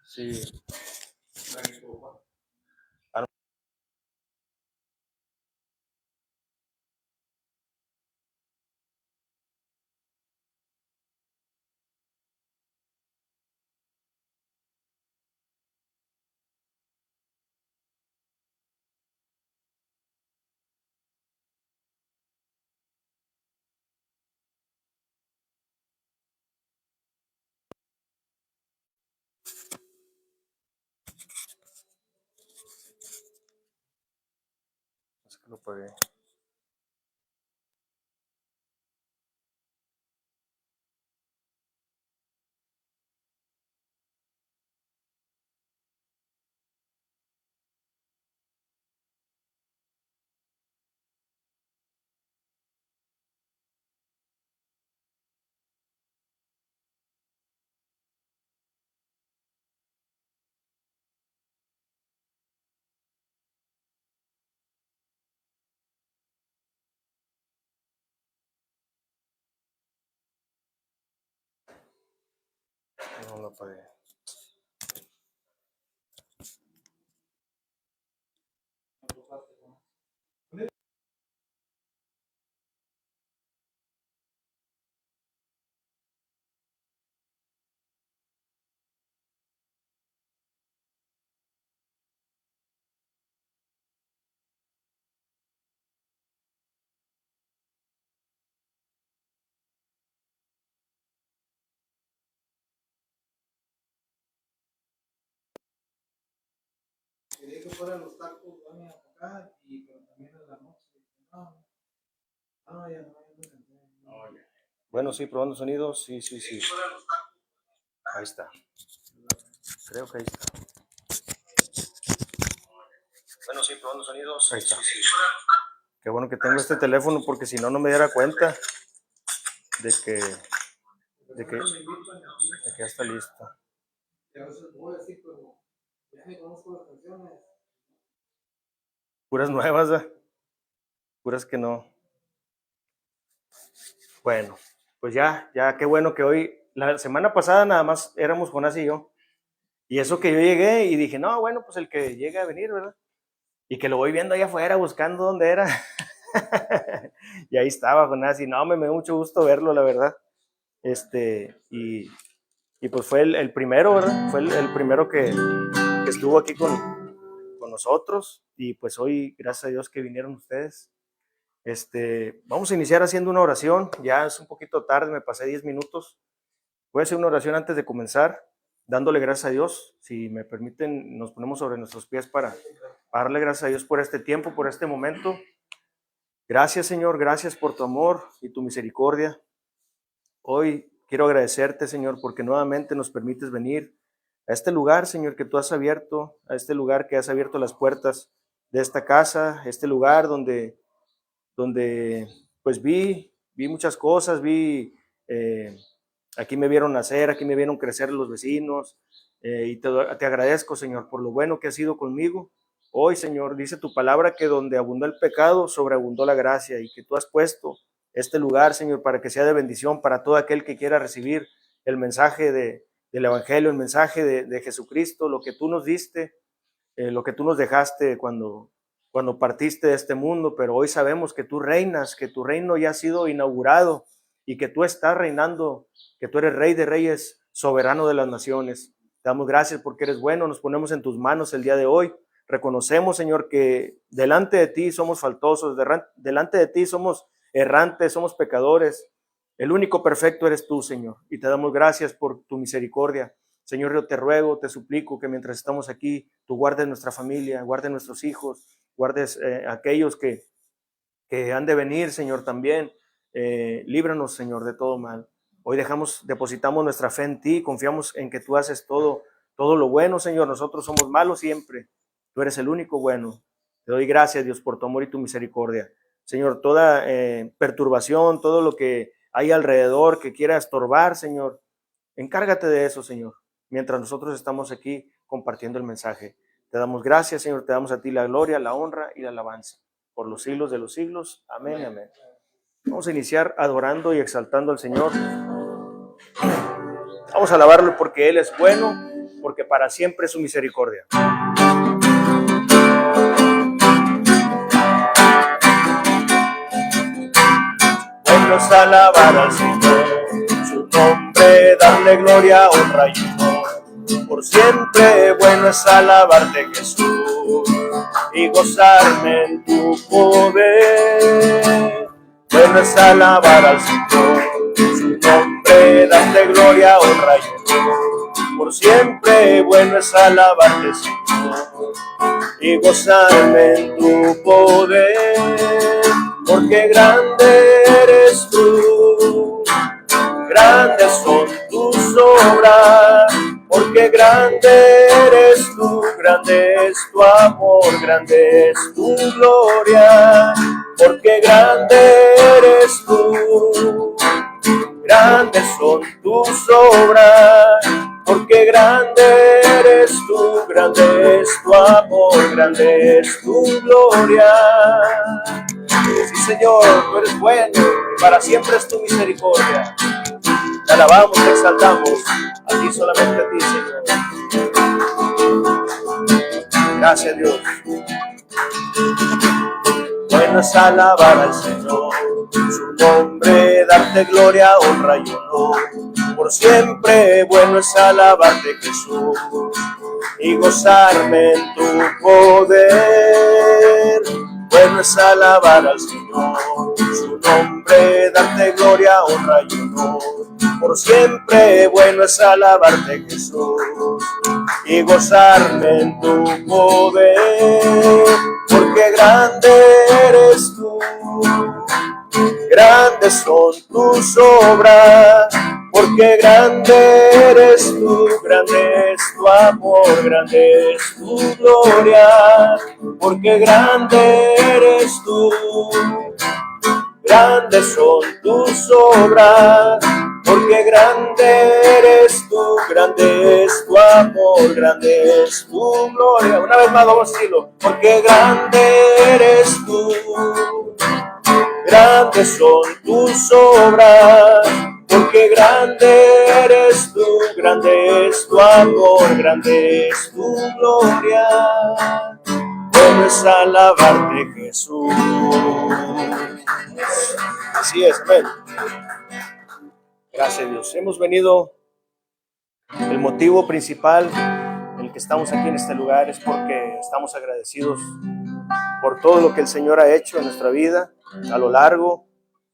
Sí. Es que lo pagué. No lo pagué. Quería que fueran los tacos, van a acá, y pero también en la noche. No, ya no, ya. Bueno, sí, probando sonidos. Sí. Ahí está. Creo que ahí está. Bueno, sí, probando sonidos. Ahí está. Qué bueno que tengo este teléfono porque si no, no me diera cuenta de que ya está listo. A veces voy así, pero ya me conozco las canciones. Puras nuevas, ¿eh? Puras que no. Bueno, pues ya, qué bueno que hoy, la semana pasada nada más éramos Jonás y yo. Y eso que yo llegué y dije, no, bueno, pues el que llegue a venir, ¿verdad? Y que lo voy viendo allá afuera buscando dónde era. Y ahí estaba Jonás y no, me dio mucho gusto verlo, la verdad. Y pues fue el primero, ¿verdad? Fue el primero que estuvo aquí con nosotros. Y pues hoy, gracias a Dios que vinieron ustedes. Vamos a iniciar haciendo una oración. Ya es un poquito tarde, me pasé 10 minutos. Voy a hacer una oración antes de comenzar, dándole gracias a Dios. Si me permiten, nos ponemos sobre nuestros pies para darle gracias a Dios por este tiempo, por este momento. Gracias, Señor, gracias por tu amor y tu misericordia. Hoy quiero agradecerte, Señor, porque nuevamente nos permites venir a este lugar, Señor, que tú has abierto, a este lugar que has abierto las puertas de esta casa, este lugar donde pues vi muchas cosas, aquí me vieron nacer, aquí me vieron crecer los vecinos, y te agradezco, Señor, por lo bueno que has sido conmigo. Hoy, Señor, dice tu palabra que donde abundó el pecado, sobreabundó la gracia, y que tú has puesto este lugar, Señor, para que sea de bendición para todo aquel que quiera recibir el mensaje del Evangelio, el mensaje de Jesucristo, lo que tú nos diste, lo que tú nos dejaste cuando partiste de este mundo, pero hoy sabemos que tú reinas, que tu reino ya ha sido inaugurado y que tú estás reinando, que tú eres Rey de Reyes, soberano de las naciones. Te damos gracias porque eres bueno, nos ponemos en tus manos el día de hoy. Reconocemos, Señor, que delante de ti somos faltosos, delante de ti somos errantes, somos pecadores. El único perfecto eres tú, Señor, y te damos gracias por tu misericordia. Señor, yo te ruego, te suplico que mientras estamos aquí, tú guardes nuestra familia, guardes nuestros hijos, guardes aquellos que han de venir, Señor, también. Líbranos, Señor, de todo mal. Hoy depositamos nuestra fe en ti, confiamos en que tú haces todo lo bueno, Señor. Nosotros somos malos siempre. Tú eres el único bueno. Te doy gracias, Dios, por tu amor y tu misericordia. Señor, toda perturbación, todo lo que hay alrededor que quiera estorbar, Señor, encárgate de eso, Señor, mientras nosotros estamos aquí compartiendo el mensaje. Te damos gracias, Señor, te damos a ti la gloria, la honra y la alabanza por los siglos de los siglos. Amén, amén. Vamos a iniciar adorando y exaltando al Señor. Vamos a alabarlo porque Él es bueno, porque para siempre es su misericordia. Bueno es alabar al Señor, su nombre, darle gloria, honra y honor. Por siempre bueno es alabarte, Jesús, y gozarme en tu poder. Bueno es alabar al Señor, su nombre, darle gloria, honra y honor. Por siempre bueno es alabarte, Señor, y gozarme en tu poder. Porque grande eres tú, grandes son tus obras. Porque grande eres tú, grande es tu amor, grande es tu gloria. Porque grande eres tú, grandes son tus obras. Porque grande eres tú, grande es tu amor, grande es tu gloria. Sí, Señor, tú eres bueno y para siempre es tu misericordia. Te alabamos, te exaltamos, a ti, solamente a ti, Señor. Gracias, Dios. Bueno es alabar al Señor, su nombre, darte gloria, honra y honor. Por siempre bueno es alabarte, Jesús, y gozarme en tu poder. Bueno es alabar al Señor, su nombre, darte gloria, honra y honor. Por siempre bueno es alabarte, Jesús, y gozarme en tu poder. Porque grande eres tú, grandes son tus obras. Porque grande eres tú, grande es tu amor, grande es tu gloria. Porque grande eres tú, grandes son tus obras. Porque grande eres tú, grande es tu amor, grande es tu gloria. Una vez más vamos a decirlo. Porque grande eres tú, grandes son tus obras. Porque grande eres tú, grande es tu amor, grande es tu gloria. Bueno es alabarte, Jesús. Así es, amén. Gracias, Dios. Hemos venido, el motivo principal en el que estamos aquí en este lugar es porque estamos agradecidos por todo lo que el Señor ha hecho en nuestra vida a lo largo,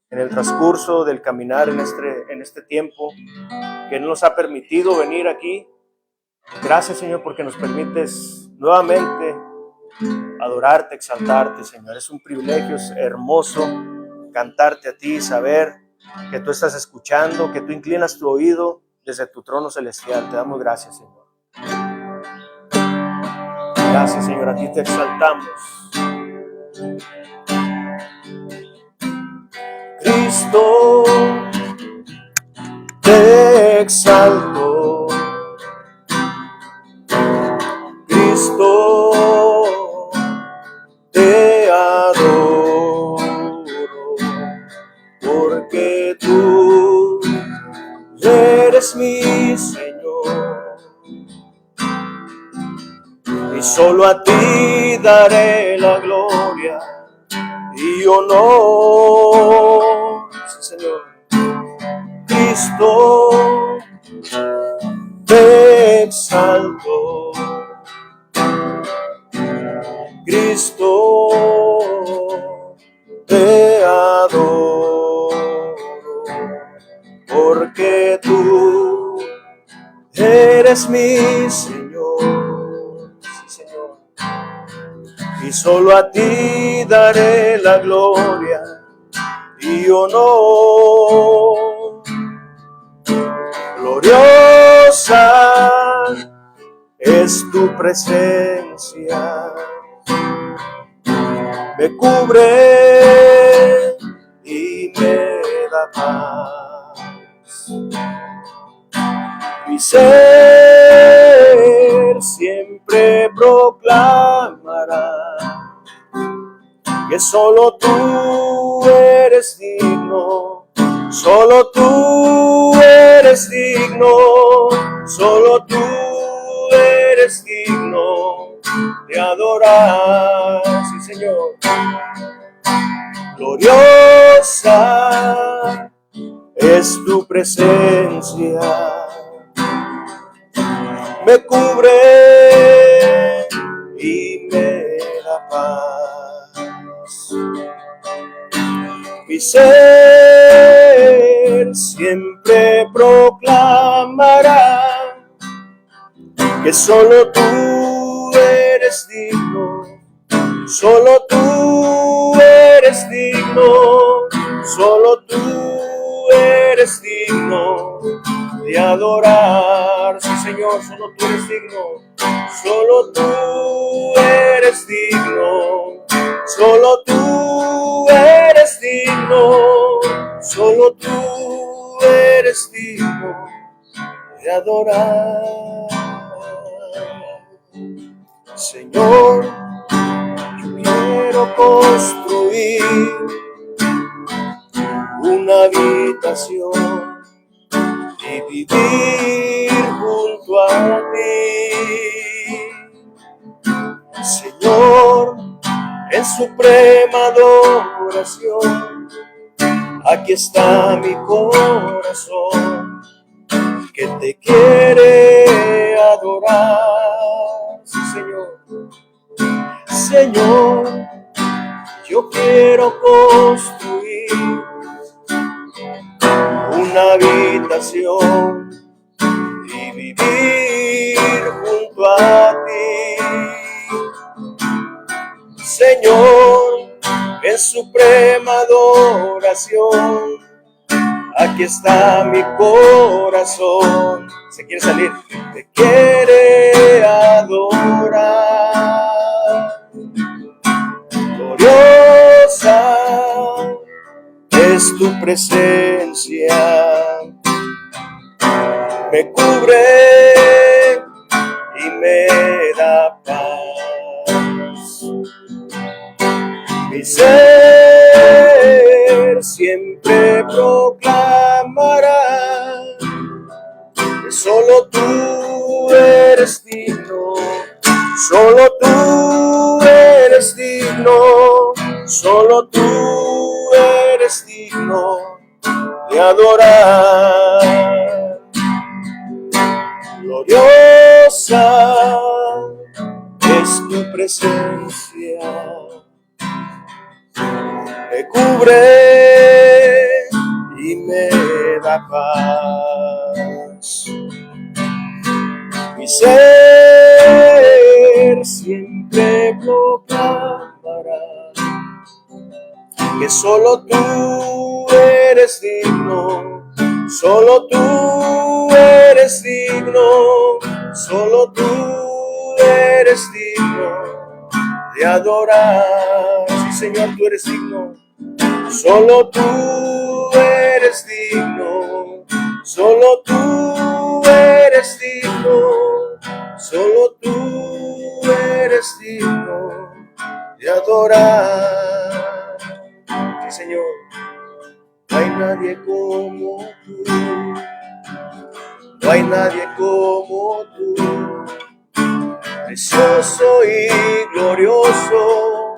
en el transcurso del caminar en este tiempo, que nos ha permitido venir aquí. Gracias, Señor, porque nos permites nuevamente adorarte, exaltarte, Señor. Es un privilegio, es hermoso cantarte a ti, saber que tú estás escuchando, que tú inclinas tu oído desde tu trono celestial. Te damos gracias, Señor. Gracias, Señor, a ti te exaltamos. Cristo, te exalto. Cristo, te adoro, porque tú eres mi Señor, y solo a ti daré la gloria y honor. Sí, Señor. Cristo, te exalto. Cristo, te adoro, porque tú eres mi Señor. Sí, Señor. Y solo a ti daré la gloria y honor. Gloriosa es tu presencia, me cubre y me da paz. Mi ser siempre proclamará que solo tú eres digno, solo tú eres eres digno, solo tú eres digno de adorar, sí Señor. Gloriosa es tu presencia, me cubre y me da paz. Mi ser siempre proclamará que solo tú eres digno, solo tú eres digno, solo tú eres digno de adorar. Sí, Señor, solo tú eres digno, solo tú eres digno, solo tú eres digno, solo tú eres digno de adorar. Señor, yo quiero construir una habitación y vivir junto a ti. Señor, en suprema adoración, aquí está mi corazón que te quiere adorar. Sí, Señor. Señor, yo quiero construir una habitación y vivir junto a ti. Señor, en suprema adoración, aquí está mi corazón. ¿Se quiere salir? Te quiere adorar. Gloriosa es tu presencia, me cubre y me da paz. Mi ser siempre proclamará que solo tú eres digno, solo tú eres digno, solo tú eres digno de adorar. Gloriosa es tu presencia, me cubre y me da paz. Mi ser siempre proclamará que solo tú eres digno, solo tú eres digno, solo tú eres digno de adorar. Sí, Señor, tú eres digno, solo tú eres digno, solo tú eres digno, solo tú eres digno de adorar. Sí, Señor, no hay nadie como tú, no hay nadie como tú, precioso y glorioso,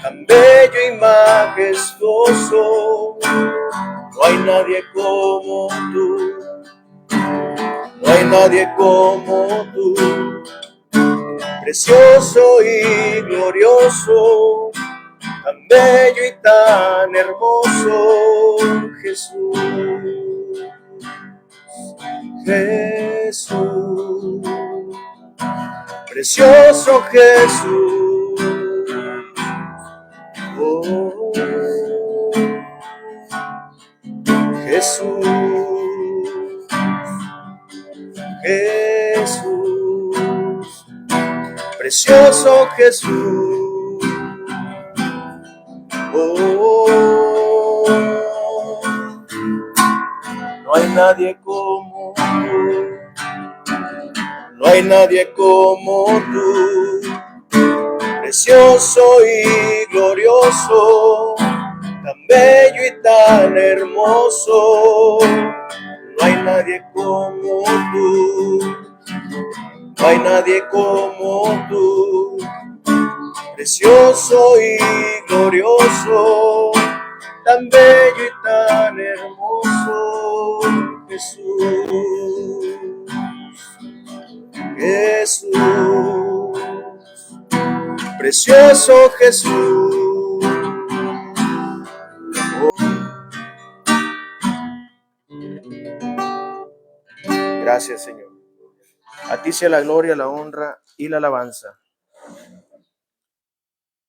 tan bello y majestuoso. No hay nadie como tú, no hay nadie como tú, precioso y glorioso, tan bello y tan hermoso. Jesús, Jesús, precioso Jesús. Oh, Jesús, Jesús, precioso Jesús. Oh, no hay nadie como tú, no hay nadie como tú, precioso y glorioso, tan bello y tan hermoso. No No hay nadie como tú, no hay nadie como tú, precioso y glorioso, tan bello y tan hermoso, Jesús, Jesús, precioso Jesús. Gracias, Señor. A ti sea la gloria, la honra y la alabanza.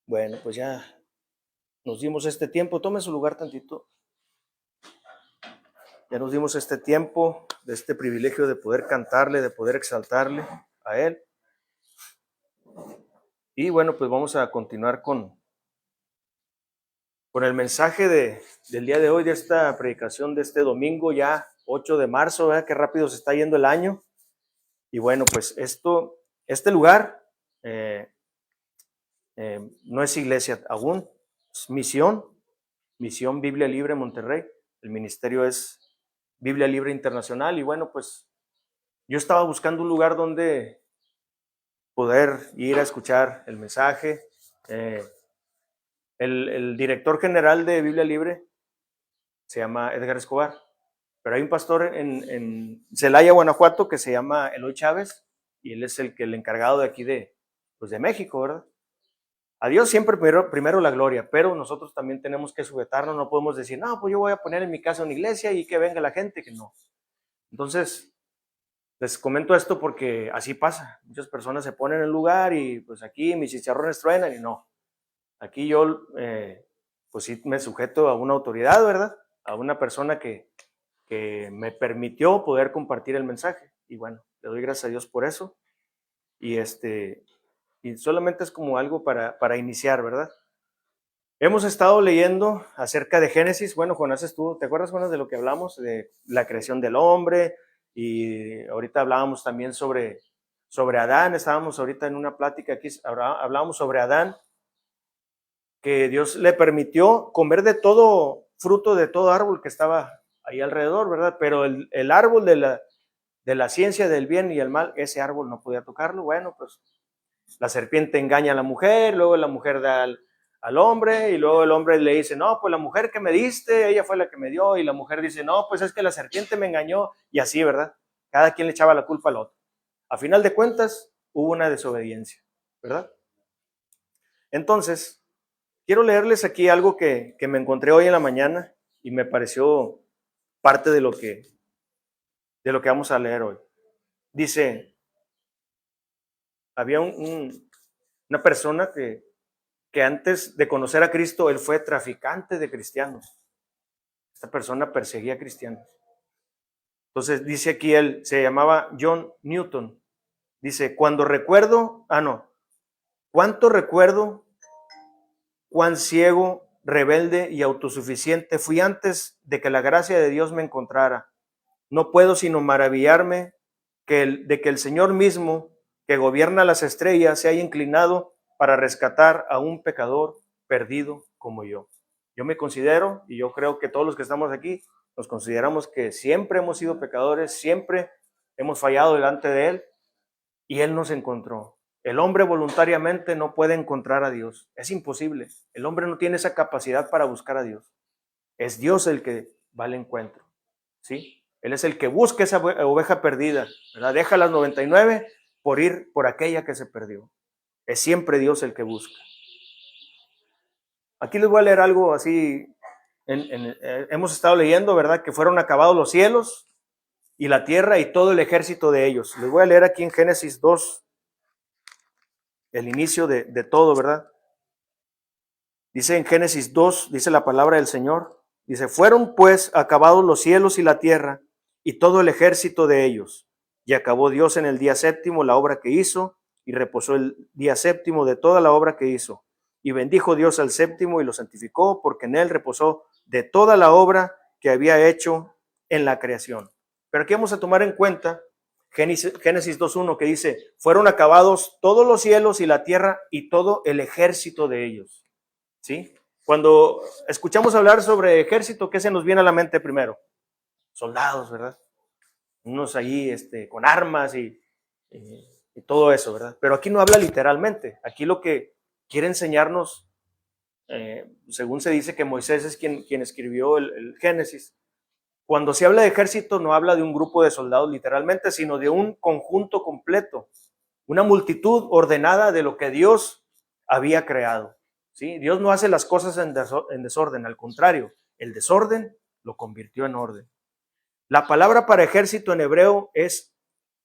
Bueno, pues ya nos dimos este tiempo. Tome su lugar tantito. Ya nos dimos este tiempo de este privilegio de poder cantarle, de poder exaltarle a Él. Y bueno, pues vamos a continuar con el mensaje del día de hoy, de esta predicación de este domingo, ya 8 de marzo, ¿verdad? Qué rápido se está yendo el año. Y bueno, pues este lugar no es iglesia aún, es Misión Biblia Libre Monterrey. El ministerio es Biblia Libre Internacional. Y bueno, pues yo estaba buscando un lugar donde poder ir a escuchar el mensaje. El director general de Biblia Libre se llama Edgar Escobar, pero hay un pastor en Celaya, Guanajuato, que se llama Eloy Chávez, y él es el encargado de aquí de México, ¿verdad? A Dios siempre primero la gloria, pero nosotros también tenemos que sujetarnos, no podemos decir, no, pues yo voy a poner en mi casa una iglesia y que venga la gente, que no. Entonces, les comento esto porque así pasa, muchas personas se ponen en el lugar y pues aquí mis chicharrones truenan y no. Aquí yo, pues sí me sujeto a una autoridad, ¿verdad? A una persona que me permitió poder compartir el mensaje. Y bueno, le doy gracias a Dios por eso. Y solamente es como algo para iniciar, ¿verdad? Hemos estado leyendo acerca de Génesis. Bueno, Jonás, ¿te acuerdas, Jonás, de lo que hablamos? De la creación del hombre. Y ahorita hablábamos también sobre Adán. Estábamos ahorita en una plática aquí, hablábamos sobre Adán, que Dios le permitió comer de todo fruto, de todo árbol que estaba ahí alrededor, ¿verdad? Pero el árbol de la ciencia del bien y el mal, ese árbol no podía tocarlo. Bueno, pues la serpiente engaña a la mujer, luego la mujer da al hombre, y luego el hombre le dice, no, pues la mujer que me diste, ella fue la que me dio, y la mujer dice, no, pues es que la serpiente me engañó, y así, ¿verdad? Cada quien le echaba la culpa al otro. A final de cuentas, hubo una desobediencia, ¿verdad? Entonces, quiero leerles aquí algo que me encontré hoy en la mañana y me pareció parte de lo que vamos a leer hoy. Dice, había una persona que antes de conocer a Cristo, él fue traficante de cristianos. Esta persona perseguía cristianos. Entonces dice aquí él, se llamaba John Newton. Dice, cuánto recuerdo, cuán ciego, rebelde y autosuficiente fui antes de que la gracia de Dios me encontrara. No puedo sino maravillarme de que el Señor mismo, que gobierna las estrellas, se haya inclinado para rescatar a un pecador perdido como yo. Yo me considero, y yo creo que todos los que estamos aquí, nos consideramos que siempre hemos sido pecadores, siempre hemos fallado delante de Él, y Él nos encontró. El hombre voluntariamente no puede encontrar a Dios. Es imposible. El hombre no tiene esa capacidad para buscar a Dios. Es Dios el que va al encuentro, ¿sí? Él es el que busca esa oveja perdida, ¿verdad? Deja las 99 por ir por aquella que se perdió. Es siempre Dios el que busca. Aquí les voy a leer algo así. Hemos estado leyendo, ¿verdad? Que fueron acabados los cielos y la tierra y todo el ejército de ellos. Les voy a leer aquí en Génesis 2, el inicio de todo, ¿verdad? Dice en Génesis 2, dice la palabra del Señor, dice, fueron pues acabados los cielos y la tierra y todo el ejército de ellos. Y acabó Dios en el día séptimo la obra que hizo, y reposó el día séptimo de toda la obra que hizo. Y bendijo Dios al séptimo y lo santificó, porque en él reposó de toda la obra que había hecho en la creación. Pero aquí vamos a tomar en cuenta Génesis 2.1, que dice, fueron acabados todos los cielos y la tierra y todo el ejército de ellos. ¿Sí? Cuando escuchamos hablar sobre ejército, ¿qué se nos viene a la mente primero? Soldados, ¿verdad? unos ahí con armas y todo eso, ¿verdad? Pero aquí no habla literalmente. Aquí lo que quiere enseñarnos, según se dice que Moisés es quien escribió el Génesis, cuando se habla de ejército no habla de un grupo de soldados literalmente, sino de un conjunto completo, una multitud ordenada de lo que Dios había creado. ¿Sí? Dios no hace las cosas en desorden, al contrario, el desorden lo convirtió en orden. La palabra para ejército en hebreo es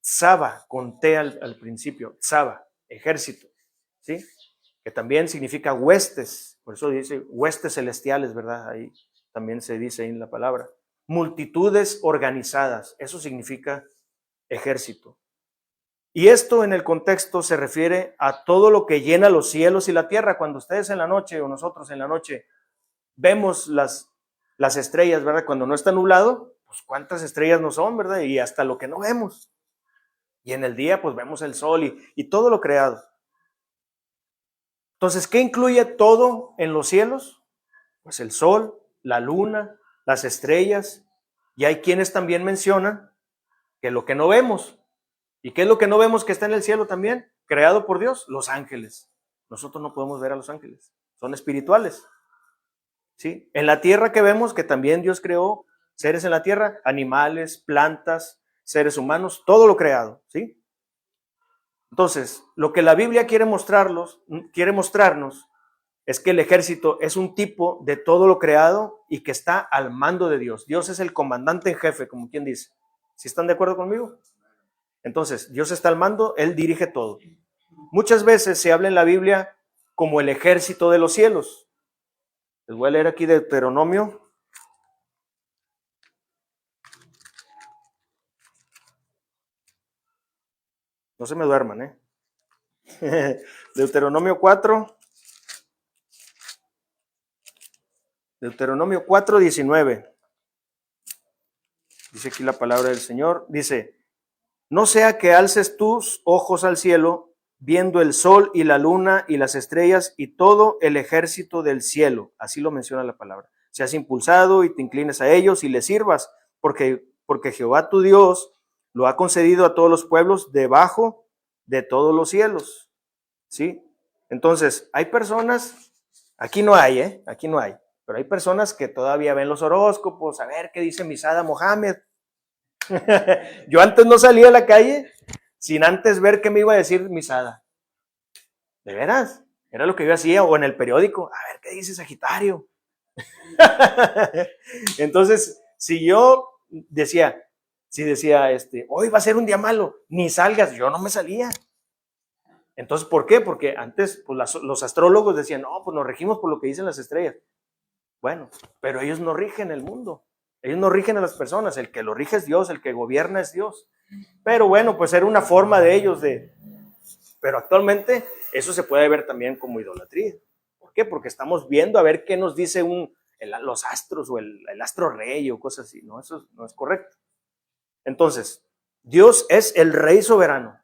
Saba, con T al principio, Saba, ejército, ¿sí? Que también significa huestes, por eso dice huestes celestiales, ¿verdad? Ahí también se dice ahí en la palabra. Multitudes organizadas, eso significa ejército. Y esto en el contexto se refiere a todo lo que llena los cielos y la tierra. Cuando ustedes en la noche o nosotros en la noche vemos las estrellas, ¿verdad? Cuando no está nublado, pues cuántas estrellas no son, ¿verdad? Y hasta lo que no vemos. Y en el día, pues vemos el sol y todo lo creado. Entonces, ¿qué incluye todo en los cielos? Pues el sol, la luna, las estrellas. Y hay quienes también mencionan que lo que no vemos. ¿Y qué es lo que no vemos que está en el cielo también? Creado por Dios, los ángeles. Nosotros no podemos ver a los ángeles. Son espirituales. ¿Sí? En la tierra que vemos que también Dios creó seres en la tierra, animales, plantas, seres humanos, todo lo creado, ¿sí? Entonces, lo que la Biblia quiere mostrarnos es que el ejército es un tipo de todo lo creado y que está al mando de Dios. Dios es el comandante en jefe, como quien dice. ¿Sí están de acuerdo conmigo? Entonces, Dios está al mando, Él dirige todo. Muchas veces se habla en la Biblia como el ejército de los cielos. Les voy a leer aquí Deuteronomio. No se me duerman, Deuteronomio 4. Deuteronomio 4:19. Dice aquí la palabra del Señor. Dice, no sea que alces tus ojos al cielo, viendo el sol y la luna y las estrellas y todo el ejército del cielo. Así lo menciona la palabra. Seas impulsado y te inclines a ellos y les sirvas, porque Jehová tu Dios lo ha concedido a todos los pueblos debajo de todos los cielos. ¿Sí? Entonces, hay personas, aquí no hay, pero hay personas que todavía ven los horóscopos, a ver qué dice Misada Mohamed. Yo antes no salía a la calle sin antes ver qué me iba a decir Misada. ¿De veras? Era lo que yo hacía, o en el periódico, a ver qué dice Sagitario. Entonces, si yo decía, hoy va a ser un día malo, ni salgas, yo no me salía. Entonces, ¿por qué? Porque antes pues, los astrólogos decían, no, pues nos regimos por lo que dicen las estrellas. Bueno, pero ellos no rigen el mundo, ellos no rigen a las personas, el que lo rige es Dios, el que gobierna es Dios. Pero bueno, pues era una forma de ellos pero actualmente eso se puede ver también como idolatría. ¿Por qué? Porque estamos viendo a ver qué nos dice los astros o el astro rey o cosas así, ¿no? Eso no es correcto. Entonces, Dios es el rey soberano.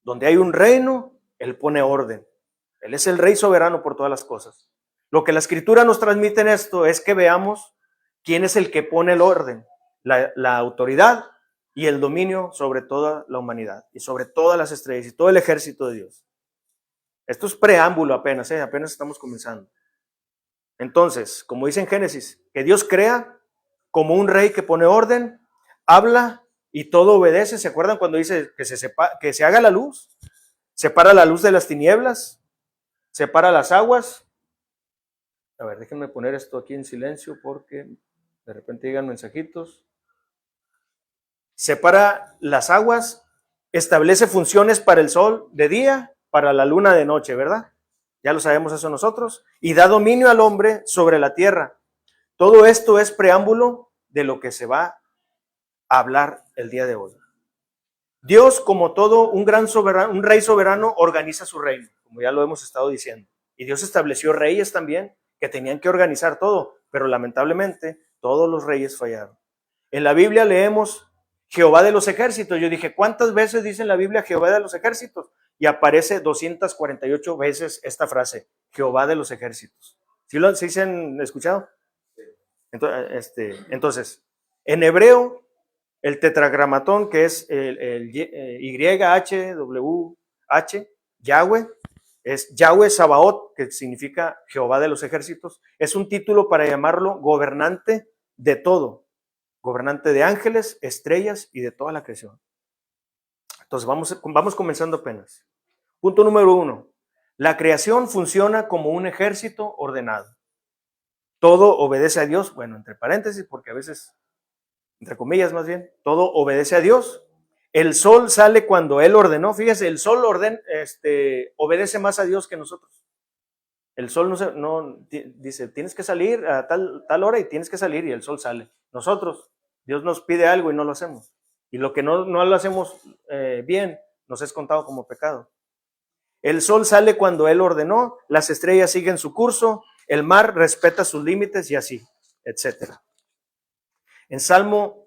Donde hay un reino, Él pone orden. Él es el rey soberano por todas las cosas. Lo que la Escritura nos transmite en esto es que veamos quién es el que pone el orden, la autoridad y el dominio sobre toda la humanidad y sobre todas las estrellas y todo el ejército de Dios. Esto es preámbulo apenas, apenas estamos comenzando. Entonces, como dice en Génesis, que Dios crea como un rey que pone orden, habla y todo obedece. ¿Se acuerdan cuando dice que se haga la luz? Separa la luz de las tinieblas, separa las aguas. A ver, déjenme poner esto aquí en silencio porque de repente llegan mensajitos. Separa las aguas, establece funciones para el sol de día, para la luna de noche, ¿verdad? Ya lo sabemos eso nosotros. Y da dominio al hombre sobre la tierra. Todo esto es preámbulo de lo que se va a hablar el día de hoy. Dios, como todo un gran soberano, un rey soberano, organiza su reino, como ya lo hemos estado diciendo. Y Dios estableció reyes también que tenían que organizar todo, pero lamentablemente todos los reyes fallaron. En la Biblia leemos Jehová de los ejércitos. Yo dije, ¿cuántas veces dice en la Biblia Jehová de los ejércitos? Y aparece 248 veces esta frase, Jehová de los ejércitos. ¿Sí se han escuchado? Entonces, en hebreo, El tetragramatón, que es el YHWH, Yahweh, es Yahweh Sabaoth, que significa Jehová de los ejércitos. Es un título para llamarlo gobernante de todo, gobernante de ángeles, estrellas y de toda la creación. Entonces vamos comenzando apenas. Punto número 1. La creación funciona como un ejército ordenado. Todo obedece a Dios, bueno, entre paréntesis, porque a veces, entre comillas más bien, todo obedece a Dios. El sol sale cuando Él ordenó. Fíjese, el sol obedece más a Dios que nosotros. El sol dice, tienes que salir a tal hora y tienes que salir y el sol sale. Nosotros, Dios nos pide algo y no lo hacemos. Y lo que no lo hacemos bien, nos es contado como pecado. El sol sale cuando Él ordenó, las estrellas siguen su curso, el mar respeta sus límites y así, etc. En Salmo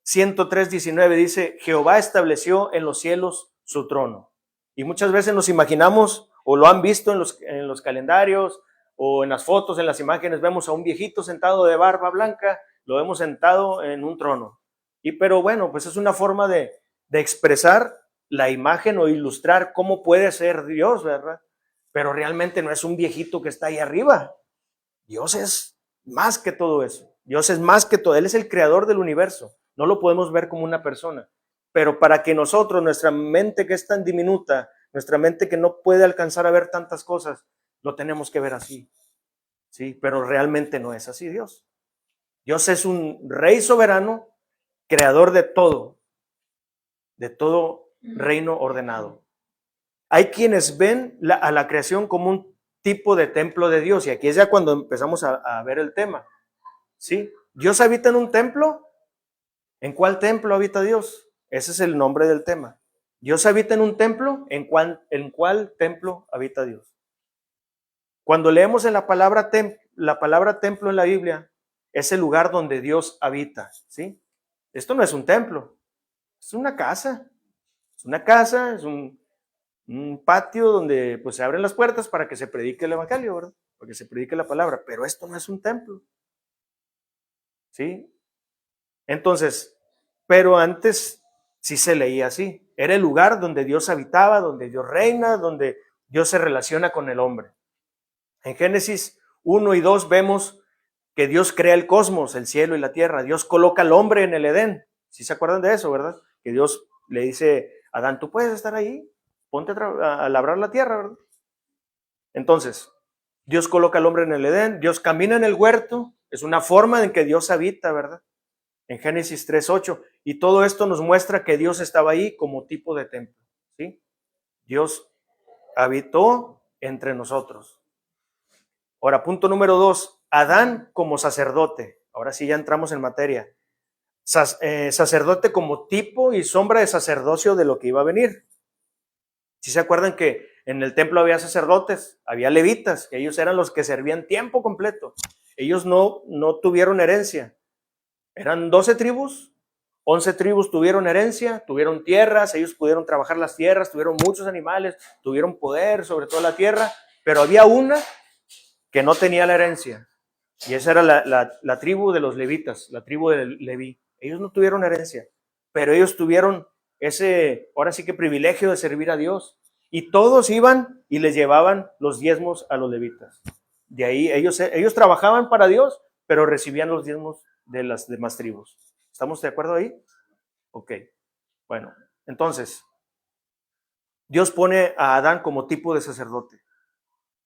103:19 dice, Jehová estableció en los cielos su trono. Y muchas veces nos imaginamos, o lo han visto en los calendarios, o en las fotos, en las imágenes, vemos a un viejito sentado de barba blanca, lo vemos sentado en un trono. Pero bueno, pues es una forma de expresar la imagen o ilustrar cómo puede ser Dios, ¿verdad? Pero realmente no es un viejito que está ahí arriba. Dios es más que todo eso. Dios es más que todo. Él es el creador del universo. No lo podemos ver como una persona. Pero para que nosotros, nuestra mente que es tan diminuta, nuestra mente que no puede alcanzar a ver tantas cosas, lo tenemos que ver así. Sí, pero realmente no es así Dios. Dios es un rey soberano, creador de todo reino ordenado. Hay quienes ven a la creación como un tipo de templo de Dios, y aquí es ya cuando empezamos a ver el tema. ¿Sí? ¿Dios habita en un templo? ¿En cuál templo habita Dios? Ese es el nombre del tema. ¿Dios habita en un templo? ¿En cuál templo habita Dios? Cuando leemos en la palabra templo en la Biblia, es el lugar donde Dios habita. ¿Sí? Esto no es un templo, es una casa. Es una casa, es un patio donde pues se abren las puertas para que se predique el evangelio, ¿verdad? Para que se predique la palabra, pero esto no es un templo. ¿Sí? Entonces, pero antes sí se leía así. Era el lugar donde Dios habitaba, donde Dios reina, donde Dios se relaciona con el hombre. En Génesis 1 y 2 vemos que Dios crea el cosmos, el cielo y la tierra. Dios coloca al hombre en el Edén. ¿Sí se acuerdan de eso, verdad? Que Dios le dice a Adán, tú puedes estar ahí, ponte a labrar la tierra, ¿verdad? Entonces, Dios coloca al hombre en el Edén, Dios camina en el huerto, es una forma en que Dios habita, ¿verdad? En Génesis 3:8, y todo esto nos muestra que Dios estaba ahí como tipo de templo, ¿sí? Dios habitó entre nosotros. Ahora, punto número 2, Adán como sacerdote. Ahora sí ya entramos en materia. Sacerdote como tipo y sombra de sacerdocio de lo que iba a venir. Si se acuerdan que en el templo había sacerdotes, había levitas, que ellos eran los que servían tiempo completo. Ellos no tuvieron herencia. Eran 12 tribus, 11 tribus tuvieron herencia, tuvieron tierras, ellos pudieron trabajar las tierras, tuvieron muchos animales, tuvieron poder sobre toda la tierra, pero había una que no tenía la herencia. Y esa era la tribu de los levitas, la tribu de Leví. Ellos no tuvieron herencia, pero ellos tuvieron ese, ahora sí que privilegio de servir a Dios. Y todos iban y les llevaban los diezmos a los levitas. De ahí ellos trabajaban para Dios, pero recibían los diezmos de las demás tribus. ¿Estamos de acuerdo ahí? Ok. Bueno, entonces, Dios pone a Adán como tipo de sacerdote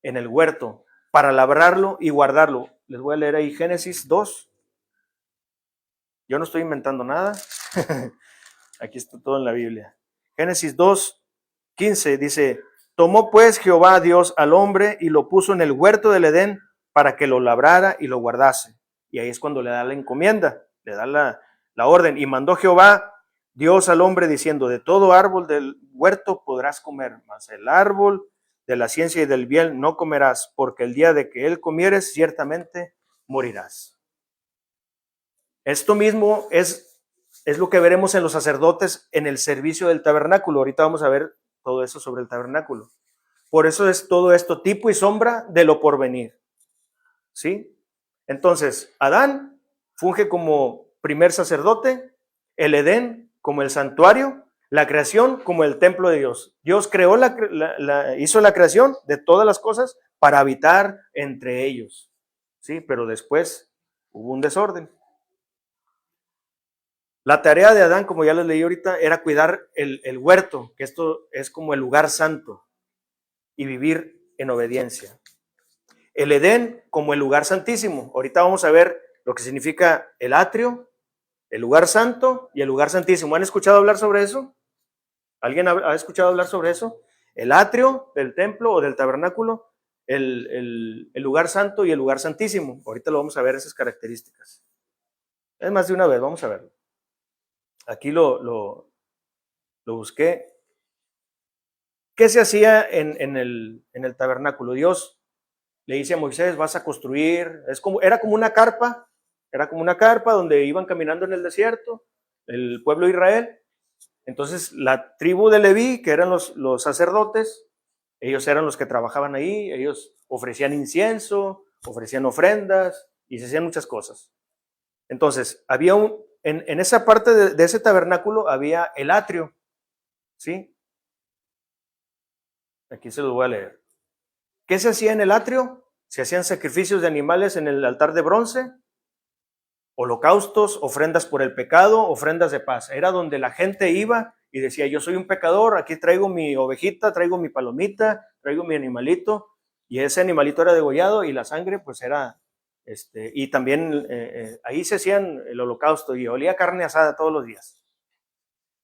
en el huerto para labrarlo y guardarlo. Les voy a leer ahí Génesis 2. Yo no estoy inventando nada. Aquí está todo en la Biblia. Génesis 2:15 dice, tomó pues Jehová Dios al hombre y lo puso en el huerto del Edén para que lo labrara y lo guardase. Y ahí es cuando le da la encomienda, le da la orden. Y mandó Jehová Dios al hombre diciendo, de todo árbol del huerto podrás comer, mas el árbol de la ciencia y del bien no comerás, porque el día de que él comieres ciertamente morirás. Esto mismo es lo que veremos en los sacerdotes en el servicio del tabernáculo. Ahorita vamos a ver todo eso sobre el tabernáculo. Por eso es todo esto tipo y sombra de lo porvenir. ¿Sí? Entonces, Adán funge como primer sacerdote, el Edén como el santuario, la creación como el templo de Dios. Dios creó hizo la creación de todas las cosas para habitar entre ellos, ¿sí? Pero después hubo un desorden. La tarea de Adán, como ya les leí ahorita, era cuidar el huerto, que esto es como el lugar santo, y vivir en obediencia. El Edén como el lugar santísimo. Ahorita vamos a ver lo que significa el atrio, el lugar santo y el lugar santísimo. ¿Han escuchado hablar sobre eso? ¿Alguien ha escuchado hablar sobre eso? El atrio del templo o del tabernáculo, el lugar santo y el lugar santísimo. Ahorita lo vamos a ver, esas características. Es más de una vez, vamos a verlo. Aquí lo busqué. ¿Qué se hacía en el tabernáculo? Dios le dice a Moisés, vas a construir, era como una carpa donde iban caminando en el desierto, el pueblo de Israel. Entonces la tribu de Leví, que eran los sacerdotes, ellos eran los que trabajaban ahí, ellos ofrecían incienso, ofrecían ofrendas y se hacían muchas cosas. Entonces, había en esa parte de ese tabernáculo había el atrio, ¿sí? Aquí se los voy a leer. ¿Qué se hacía en el atrio? Se hacían sacrificios de animales en el altar de bronce, holocaustos, ofrendas por el pecado, ofrendas de paz. Era donde la gente iba y decía, yo soy un pecador, aquí traigo mi ovejita, traigo mi palomita, traigo mi animalito, y ese animalito era degollado y la sangre pues era, y también ahí se hacían el holocausto y olía carne asada todos los días.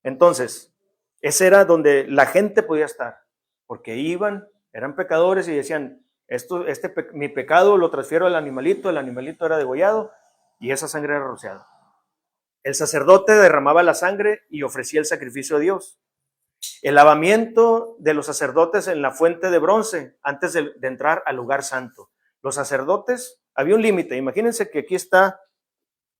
Entonces, ese era donde la gente podía estar, porque iban, eran pecadores y decían, mi pecado lo transfiero al animalito, el animalito era degollado y esa sangre era rociada. El sacerdote derramaba la sangre y ofrecía el sacrificio a Dios. El lavamiento de los sacerdotes en la fuente de bronce antes de entrar al lugar santo. Los sacerdotes, había un límite, imagínense que aquí está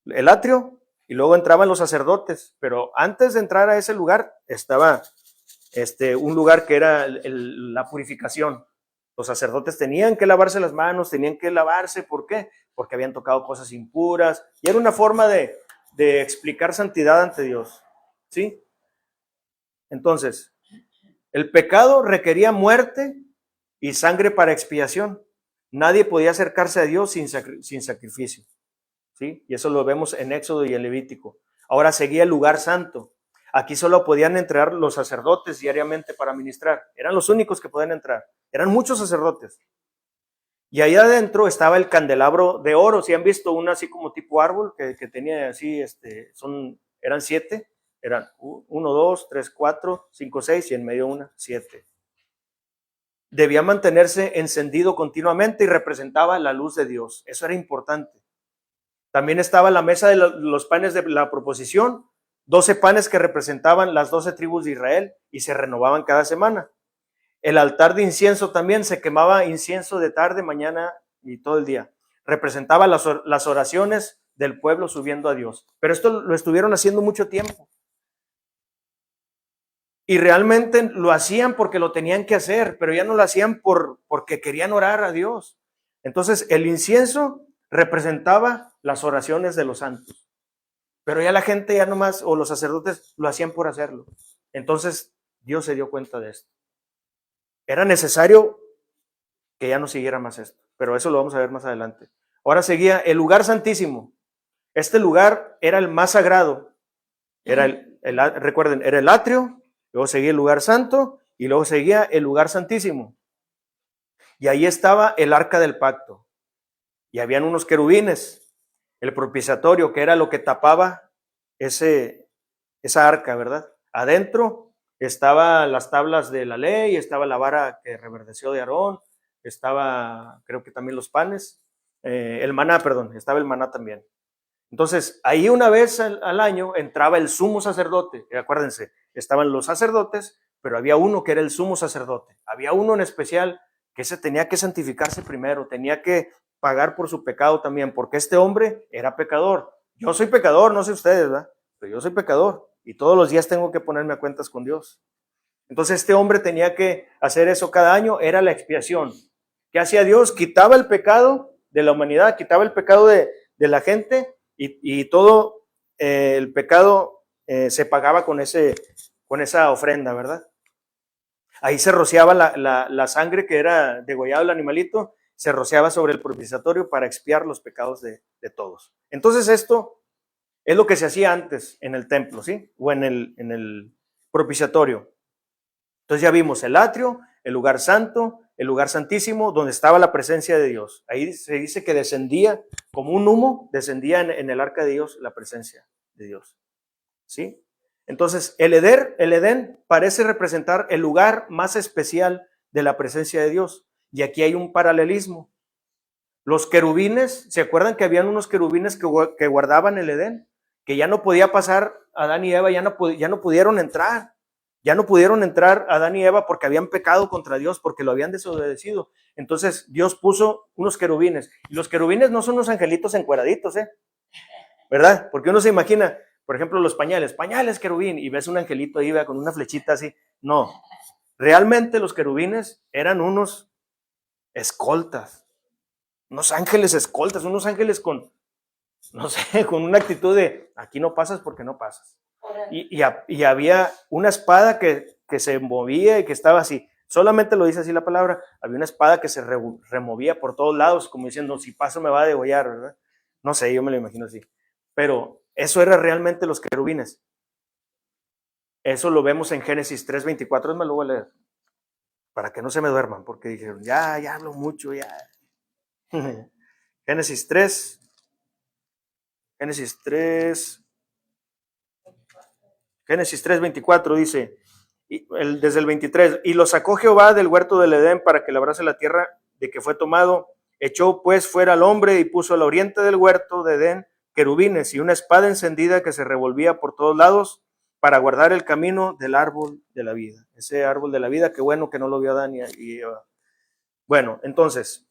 el atrio y luego entraban los sacerdotes, pero antes de entrar a ese lugar estaba un lugar que era la purificación. Los sacerdotes tenían que lavarse las manos, tenían que lavarse, ¿por qué? Porque habían tocado cosas impuras, y era una forma de explicar santidad ante Dios, ¿sí? Entonces, el pecado requería muerte y sangre para expiación. Nadie podía acercarse a Dios sin sacrificio, ¿sí? Y eso lo vemos en Éxodo y en Levítico. Ahora seguía el lugar santo. Aquí solo podían entrar los sacerdotes diariamente para ministrar. Eran los únicos que podían entrar. Eran muchos sacerdotes. Y ahí adentro estaba el candelabro de oro. Si han visto uno así como tipo árbol que tenía así, eran 7. Eran 1, 2, 3, 4, 5, 6 y en medio 1, 7. Debía mantenerse encendido continuamente y representaba la luz de Dios. Eso era importante. También estaba la mesa de los panes de la proposición, 12 panes que representaban las 12 tribus de Israel y se renovaban cada semana. El altar de incienso también se quemaba incienso de tarde, mañana y todo el día. Representaba las oraciones del pueblo subiendo a Dios. Pero esto lo estuvieron haciendo mucho tiempo. Y realmente lo hacían porque lo tenían que hacer, pero ya no lo hacían porque querían orar a Dios. Entonces el incienso representaba las oraciones de los santos. Pero ya la gente ya nomás, o los sacerdotes, lo hacían por hacerlo. Entonces Dios se dio cuenta de esto. Era necesario que ya no siguiera más esto, pero eso lo vamos a ver más adelante. Ahora seguía el lugar santísimo. Este lugar era el más sagrado. Recuerden, era el atrio, luego seguía el lugar santo y luego seguía el lugar santísimo. Y ahí estaba el arca del pacto. Y habían unos querubines, el propiciatorio, que era lo que tapaba esa arca, ¿verdad? Adentro estaban las tablas de la ley, estaba la vara que reverdeció de Aarón, estaba, creo que también los panes, estaba el maná también. Entonces, ahí una vez al año entraba el sumo sacerdote. Acuérdense, estaban los sacerdotes, pero había uno que era el sumo sacerdote. Había uno en especial que se tenía que santificarse primero, tenía que pagar por su pecado también, porque este hombre era pecador. Yo soy pecador, no sé ustedes, ¿verdad? Pero yo soy pecador y todos los días tengo que ponerme a cuentas con Dios. Entonces este hombre tenía que hacer eso cada año, era la expiación. ¿Qué hacía Dios? Quitaba el pecado de la humanidad, quitaba el pecado de la gente y todo el pecado se pagaba con esa ofrenda, ¿verdad? Ahí se rociaba la sangre que era degollado el animalito, se rociaba sobre el propiciatorio para expiar los pecados de todos. Entonces esto es lo que se hacía antes en el templo, ¿sí? O en el propiciatorio. Entonces ya vimos el atrio, el lugar santo, el lugar santísimo, donde estaba la presencia de Dios. Ahí se dice que descendía como un humo, descendía en el arca de Dios la presencia de Dios, ¿sí? Entonces, el Edén parece representar el lugar más especial de la presencia de Dios. Y aquí hay un paralelismo. Los querubines, ¿se acuerdan que habían unos querubines que guardaban el Edén? Que ya no podía pasar Adán y Eva, ya no pudieron entrar. Ya no pudieron entrar Adán y Eva porque habían pecado contra Dios, porque lo habían desobedecido. Entonces, Dios puso unos querubines. Y los querubines no son unos angelitos encueraditos, ¿verdad? Porque uno se imagina, por ejemplo, los pañales querubín, y ves un angelito ahí con una flechita así. No, realmente los querubines eran unos escoltas, unos ángeles escoltas, unos ángeles con, no sé, con una actitud de, aquí no pasas porque no pasas. Y había una espada que se movía y que estaba así, solamente lo dice así la palabra, había una espada que se removía por todos lados, como diciendo, si paso me va a degollar, ¿verdad? No sé, yo me lo imagino así. Pero eso era realmente los querubines. Eso lo vemos en Génesis 3:24, me lo voy a leer, para que no se me duerman, porque dijeron, ya hablo mucho, ya. Génesis 3, Génesis 3:24 dice, desde el 23, y lo sacó Jehová del huerto del Edén para que labrase la tierra de que fue tomado, echó pues fuera al hombre y puso al oriente del huerto de Edén querubines y una espada encendida que se revolvía por todos lados para guardar el camino del árbol de la vida. Ese árbol de la vida, qué bueno que no lo vio Adán y Eva. Bueno, entonces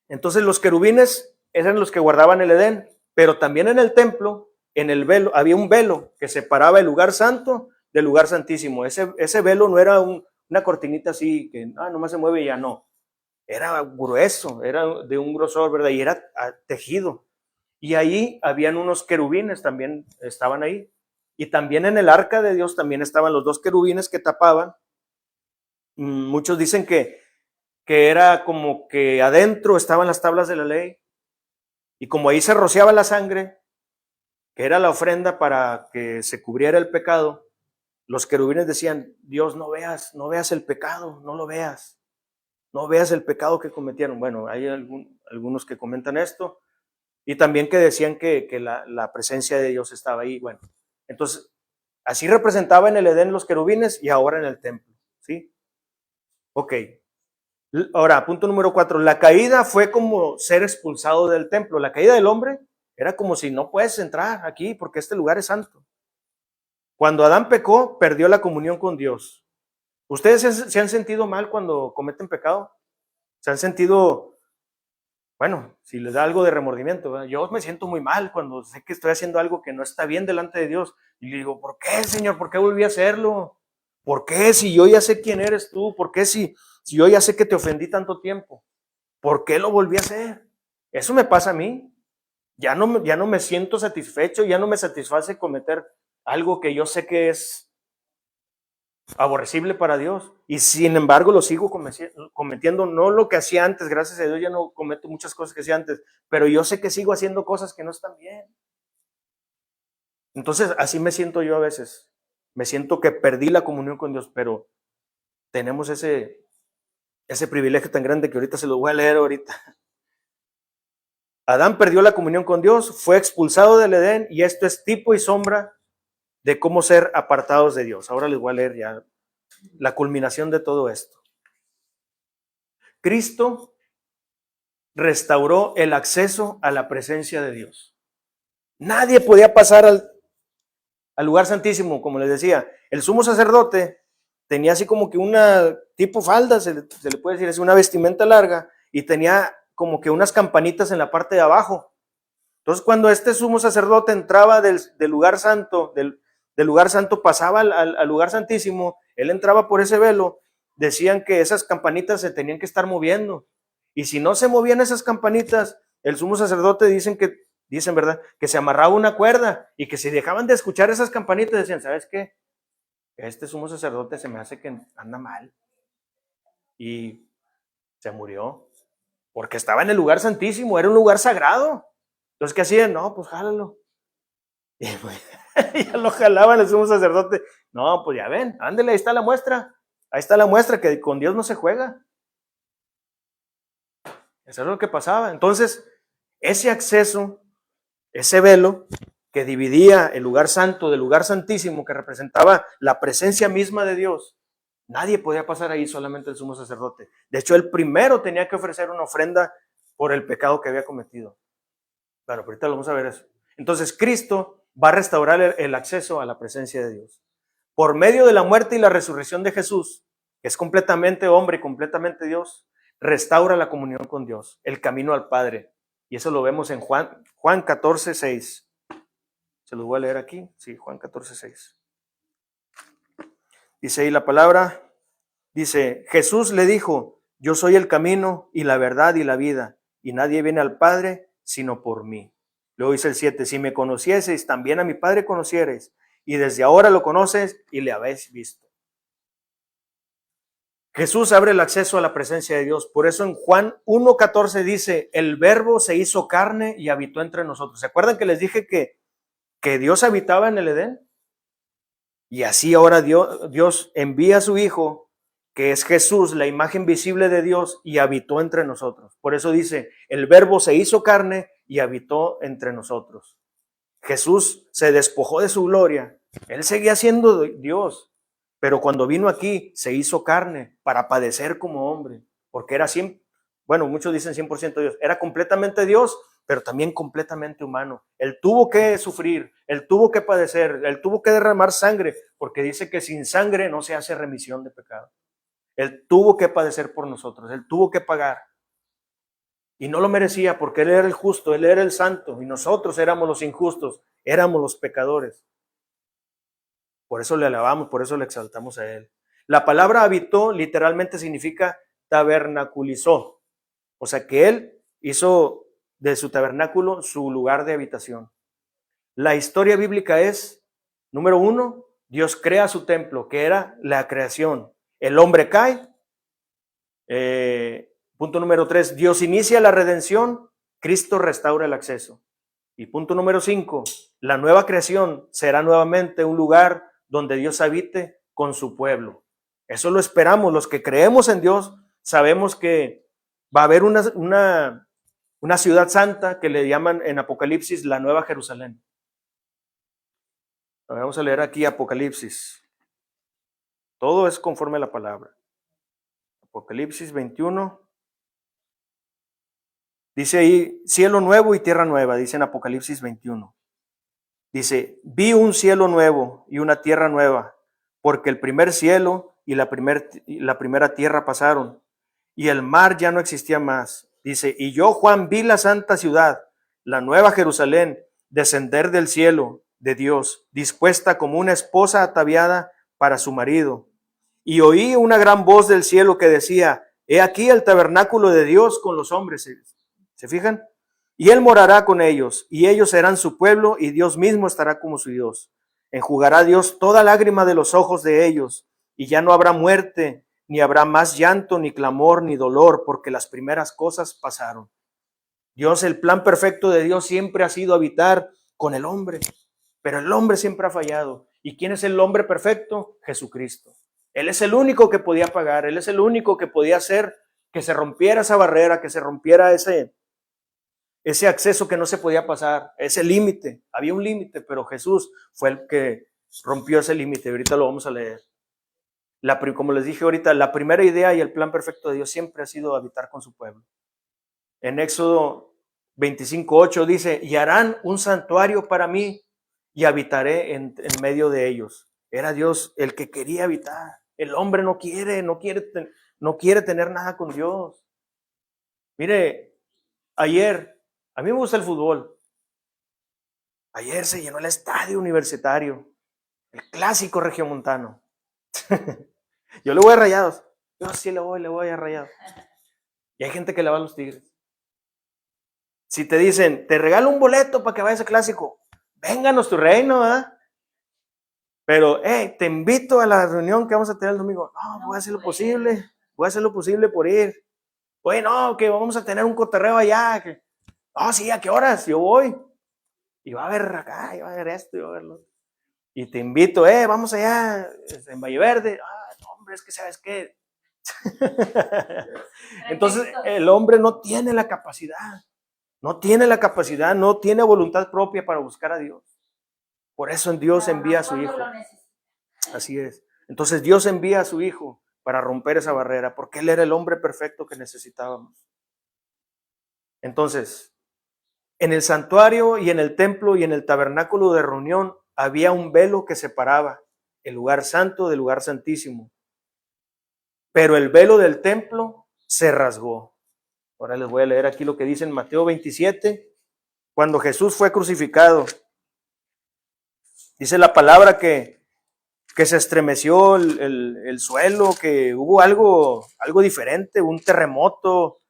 los querubines eran los que guardaban el Edén, pero también en el templo, en el velo, había un velo que separaba el lugar santo del lugar santísimo. Ese velo no era una cortinita así que nomás se mueve y ya no. Era grueso, era de un grosor, ¿verdad? Y era tejido. Y ahí habían unos querubines, también estaban ahí. Y también en el arca de Dios también estaban los dos querubines que tapaban. Muchos dicen que era como que adentro estaban las tablas de la ley. Y como ahí se rociaba la sangre, que era la ofrenda para que se cubriera el pecado, los querubines decían, Dios, no veas el pecado, no lo veas. No veas el pecado que cometieron. Bueno, hay algunos que comentan esto. Y también que decían que la presencia de Dios estaba ahí. Bueno, entonces, así representaba en el Edén los querubines y ahora en el templo, ¿sí? Ok. Ahora, punto número 4. La caída fue como ser expulsado del templo. La caída del hombre era como si no puedes entrar aquí porque este lugar es santo. Cuando Adán pecó, perdió la comunión con Dios. ¿Ustedes se han sentido mal cuando cometen pecado? ¿Se han sentido, bueno, si les da algo de remordimiento, ¿verdad? Yo me siento muy mal cuando sé que estoy haciendo algo que no está bien delante de Dios y le digo, ¿por qué, Señor? ¿Por qué volví a hacerlo? ¿Por qué si yo ya sé quién eres tú? ¿Por qué si yo ya sé que te ofendí tanto tiempo? ¿Por qué lo volví a hacer? Eso me pasa a mí. Ya no me siento satisfecho, ya no me satisface cometer algo que yo sé que es aborrecible para Dios, y sin embargo lo sigo cometiendo, no lo que hacía antes, gracias a Dios ya no cometo muchas cosas que hacía antes, pero yo sé que sigo haciendo cosas que no están bien. Entonces así me siento yo a veces, me siento que perdí la comunión con Dios, pero tenemos ese privilegio tan grande que ahorita se lo voy a leer ahorita. Adán perdió la comunión con Dios, fue expulsado del Edén, y esto es tipo y sombra de cómo ser apartados de Dios. Ahora les voy a leer ya la culminación de todo esto. Cristo restauró el acceso a la presencia de Dios. Nadie podía pasar al lugar santísimo, como les decía. El sumo sacerdote tenía así como que una tipo falda, se le puede decir, es una vestimenta larga, y tenía como que unas campanitas en la parte de abajo. Entonces, cuando este sumo sacerdote entraba del lugar santo, del lugar santo, pasaba al lugar santísimo, él entraba por ese velo, decían que esas campanitas se tenían que estar moviendo. Y si no se movían esas campanitas, el sumo sacerdote dicen que dicen, ¿verdad? Que se amarraba una cuerda y que si dejaban de escuchar esas campanitas decían, ¿sabes qué? Este sumo sacerdote se me hace que anda mal. Y se murió. Porque estaba en el lugar santísimo, era un lugar sagrado. Entonces, ¿qué hacían? No, pues jálalo. Y pues, ya lo jalaban el sumo sacerdote. No, pues ya ven, ándele, ahí está la muestra. Ahí está la muestra que con Dios no se juega. Eso es lo que pasaba. Entonces, ese acceso, ese velo que dividía el lugar santo del lugar santísimo, que representaba la presencia misma de Dios, nadie podía pasar ahí, solamente el sumo sacerdote. De hecho, el primero tenía que ofrecer una ofrenda por el pecado que había cometido. Claro, ahorita lo vamos a ver eso. Entonces, Cristo va a restaurar el acceso a la presencia de Dios. Por medio de la muerte y la resurrección de Jesús, que es completamente hombre y completamente Dios, restaura la comunión con Dios, el camino al Padre. Y eso lo vemos en Juan 14:6. Se los voy a leer aquí. Sí, Juan 14:6. Dice ahí la palabra, dice, Jesús le dijo, yo soy el camino y la verdad y la vida, y nadie viene al Padre sino por mí. Luego dice el 7, si me conocieseis, también a mi Padre conociereis, y desde ahora lo conoces y le habéis visto. Jesús abre el acceso a la presencia de Dios. Por eso en Juan 1:14 dice, el verbo se hizo carne y habitó entre nosotros. ¿Se acuerdan que les dije que Dios habitaba en el Edén? Y así ahora Dios envía a su Hijo, que es Jesús, la imagen visible de Dios, y habitó entre nosotros. Por eso dice, el verbo se hizo carne y habitó entre nosotros. Jesús se despojó de su gloria. Él seguía siendo Dios, pero cuando vino aquí se hizo carne para padecer como hombre, porque era muchos dicen 100% Dios, era completamente Dios, pero también completamente humano. Él tuvo que sufrir, él tuvo que padecer, él tuvo que derramar sangre, porque dice que sin sangre no se hace remisión de pecado. Él tuvo que padecer por nosotros, él tuvo que pagar. Y no lo merecía porque él era el justo, él era el santo, y nosotros éramos los injustos, éramos los pecadores. Por eso le alabamos, por eso le exaltamos a él. La palabra habitó literalmente significa tabernaculizó. O sea que él hizo de su tabernáculo su lugar de habitación. La historia bíblica es, número 1, Dios crea su templo, que era la creación. El hombre cae. Punto número 3, Dios inicia la redención, Cristo restaura el acceso. Y punto número 5, la nueva creación será nuevamente un lugar donde Dios habite con su pueblo. Eso lo esperamos, los que creemos en Dios, sabemos que va a haber una ciudad santa que le llaman en Apocalipsis la Nueva Jerusalén. Vamos a leer aquí Apocalipsis. Todo es conforme a la palabra. Apocalipsis 21. Dice ahí, cielo nuevo y tierra nueva, dice en Apocalipsis 21. Dice, vi un cielo nuevo y una tierra nueva, porque el primer cielo y la primera tierra pasaron, y el mar ya no existía más. Dice, y yo, Juan, vi la santa ciudad, la nueva Jerusalén, descender del cielo de Dios, dispuesta como una esposa ataviada para su marido. Y oí una gran voz del cielo que decía, he aquí el tabernáculo de Dios con los hombres. ¿Se fijan? Y él morará con ellos, y ellos serán su pueblo, y Dios mismo estará como su Dios. Enjugará Dios toda lágrima de los ojos de ellos, y ya no habrá muerte, ni habrá más llanto, ni clamor, ni dolor, porque las primeras cosas pasaron. Dios, el plan perfecto de Dios siempre ha sido habitar con el hombre, pero el hombre siempre ha fallado. ¿Y quién es el hombre perfecto? Jesucristo. Él es el único que podía pagar, él es el único que podía hacer que se rompiera esa barrera, que se rompiera ese acceso que no se podía pasar, ese límite. Había un límite, pero Jesús fue el que rompió ese límite. Ahorita lo vamos a leer. Como les dije ahorita, la primera idea y el plan perfecto de Dios siempre ha sido habitar con su pueblo. En Éxodo 25:8 dice, y harán un santuario para mí y habitaré en medio de ellos. Era Dios el que quería habitar. El hombre no quiere tener nada con Dios. Mire, ayer, a mí me gusta el fútbol. Ayer se llenó el estadio universitario, el clásico regiomontano. Yo le voy a Rayados. Yo sí le voy a Rayados. Y hay gente que le va a los Tigres. Si te dicen, te regalo un boleto para que vayas a clásico, vénganos tu reino, ¿verdad? Pero, te invito a la reunión que vamos a tener el domingo. No, voy a hacer lo posible, voy a hacer lo posible por ir. Oye, no, que vamos a tener un cotorreo allá. No, sí, ¿a qué horas? Yo voy. Y va a haber acá, y va a haber esto, y va a haber lo otro. Y te invito, vamos allá en Valle Verde. No, hombre, es que ¿sabes qué? Entonces, el hombre no tiene la capacidad, no tiene voluntad propia para buscar a Dios. Por eso en Dios envía a su Hijo. Así es. Entonces Dios envía a su Hijo para romper esa barrera, porque Él era el hombre perfecto que necesitábamos. Entonces, en el santuario y en el templo y en el tabernáculo de reunión había un velo que separaba el lugar santo del lugar santísimo. Pero el velo del templo se rasgó. Ahora les voy a leer aquí lo que dice en Mateo 27, cuando Jesús fue crucificado. Dice la palabra que se estremeció el suelo, que hubo algo diferente, un terremoto,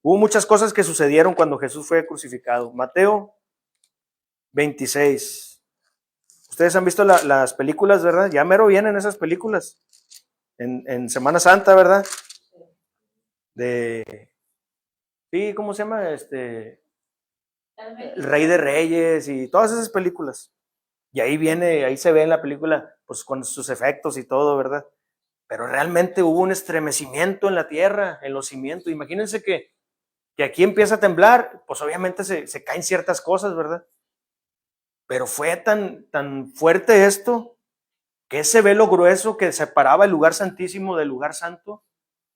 hubo muchas cosas que sucedieron cuando Jesús fue crucificado. Mateo 26. Ustedes han visto las películas, ¿verdad? Ya mero vienen esas películas en Semana Santa, ¿verdad? Sí, ¿cómo se llama? El Rey de Reyes y todas esas películas. Y ahí se ve en la película, pues con sus efectos y todo, ¿verdad? Pero realmente hubo un estremecimiento en la tierra, en los cimientos. Imagínense que aquí empieza a temblar, pues obviamente se caen ciertas cosas, ¿verdad? Pero fue tan fuerte esto, que ese velo grueso que separaba el lugar santísimo del lugar santo,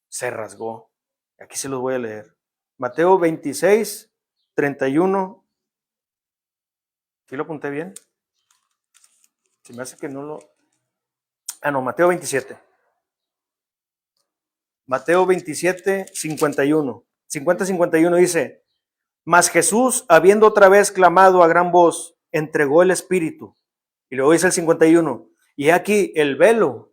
se rasgó. Aquí se los voy a leer. Mateo 26, 31. ¿Sí lo apunté bien? Se me hace que no lo... no, Mateo 27. Mateo 27, 51. 50-51 dice: Mas Jesús, habiendo otra vez clamado a gran voz, entregó el Espíritu. Y luego dice el 51, y aquí el velo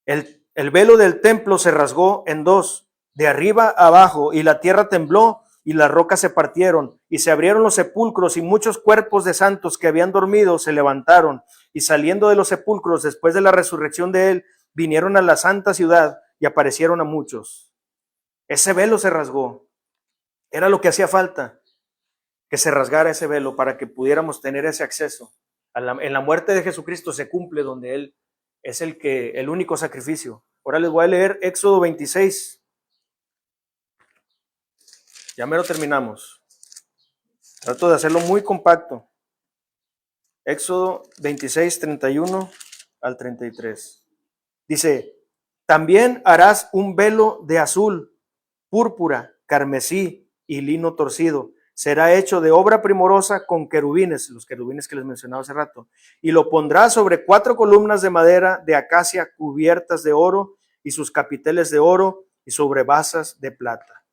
del templo se rasgó en dos, de arriba a abajo, y la tierra tembló, y las rocas se partieron, y se abrieron los sepulcros, y muchos cuerpos de santos que habían dormido se levantaron, y saliendo de los sepulcros después de la resurrección de él, vinieron a la santa ciudad, y aparecieron a muchos. Ese velo se rasgó. Era lo que hacía falta, que se rasgara ese velo para que pudiéramos tener ese acceso. En la muerte de Jesucristo se cumple donde Él es el único sacrificio. Ahora les voy a leer Éxodo 26. Ya mero terminamos. Trato de hacerlo muy compacto. Éxodo 26, 31 al 33. Dice: También harás un velo de azul, púrpura, carmesí y lino torcido. Será hecho de obra primorosa con querubines, los querubines que les mencionaba hace rato, y lo pondrás sobre 4 columnas de madera de acacia cubiertas de oro y sus capiteles de oro y sobre basas de plata.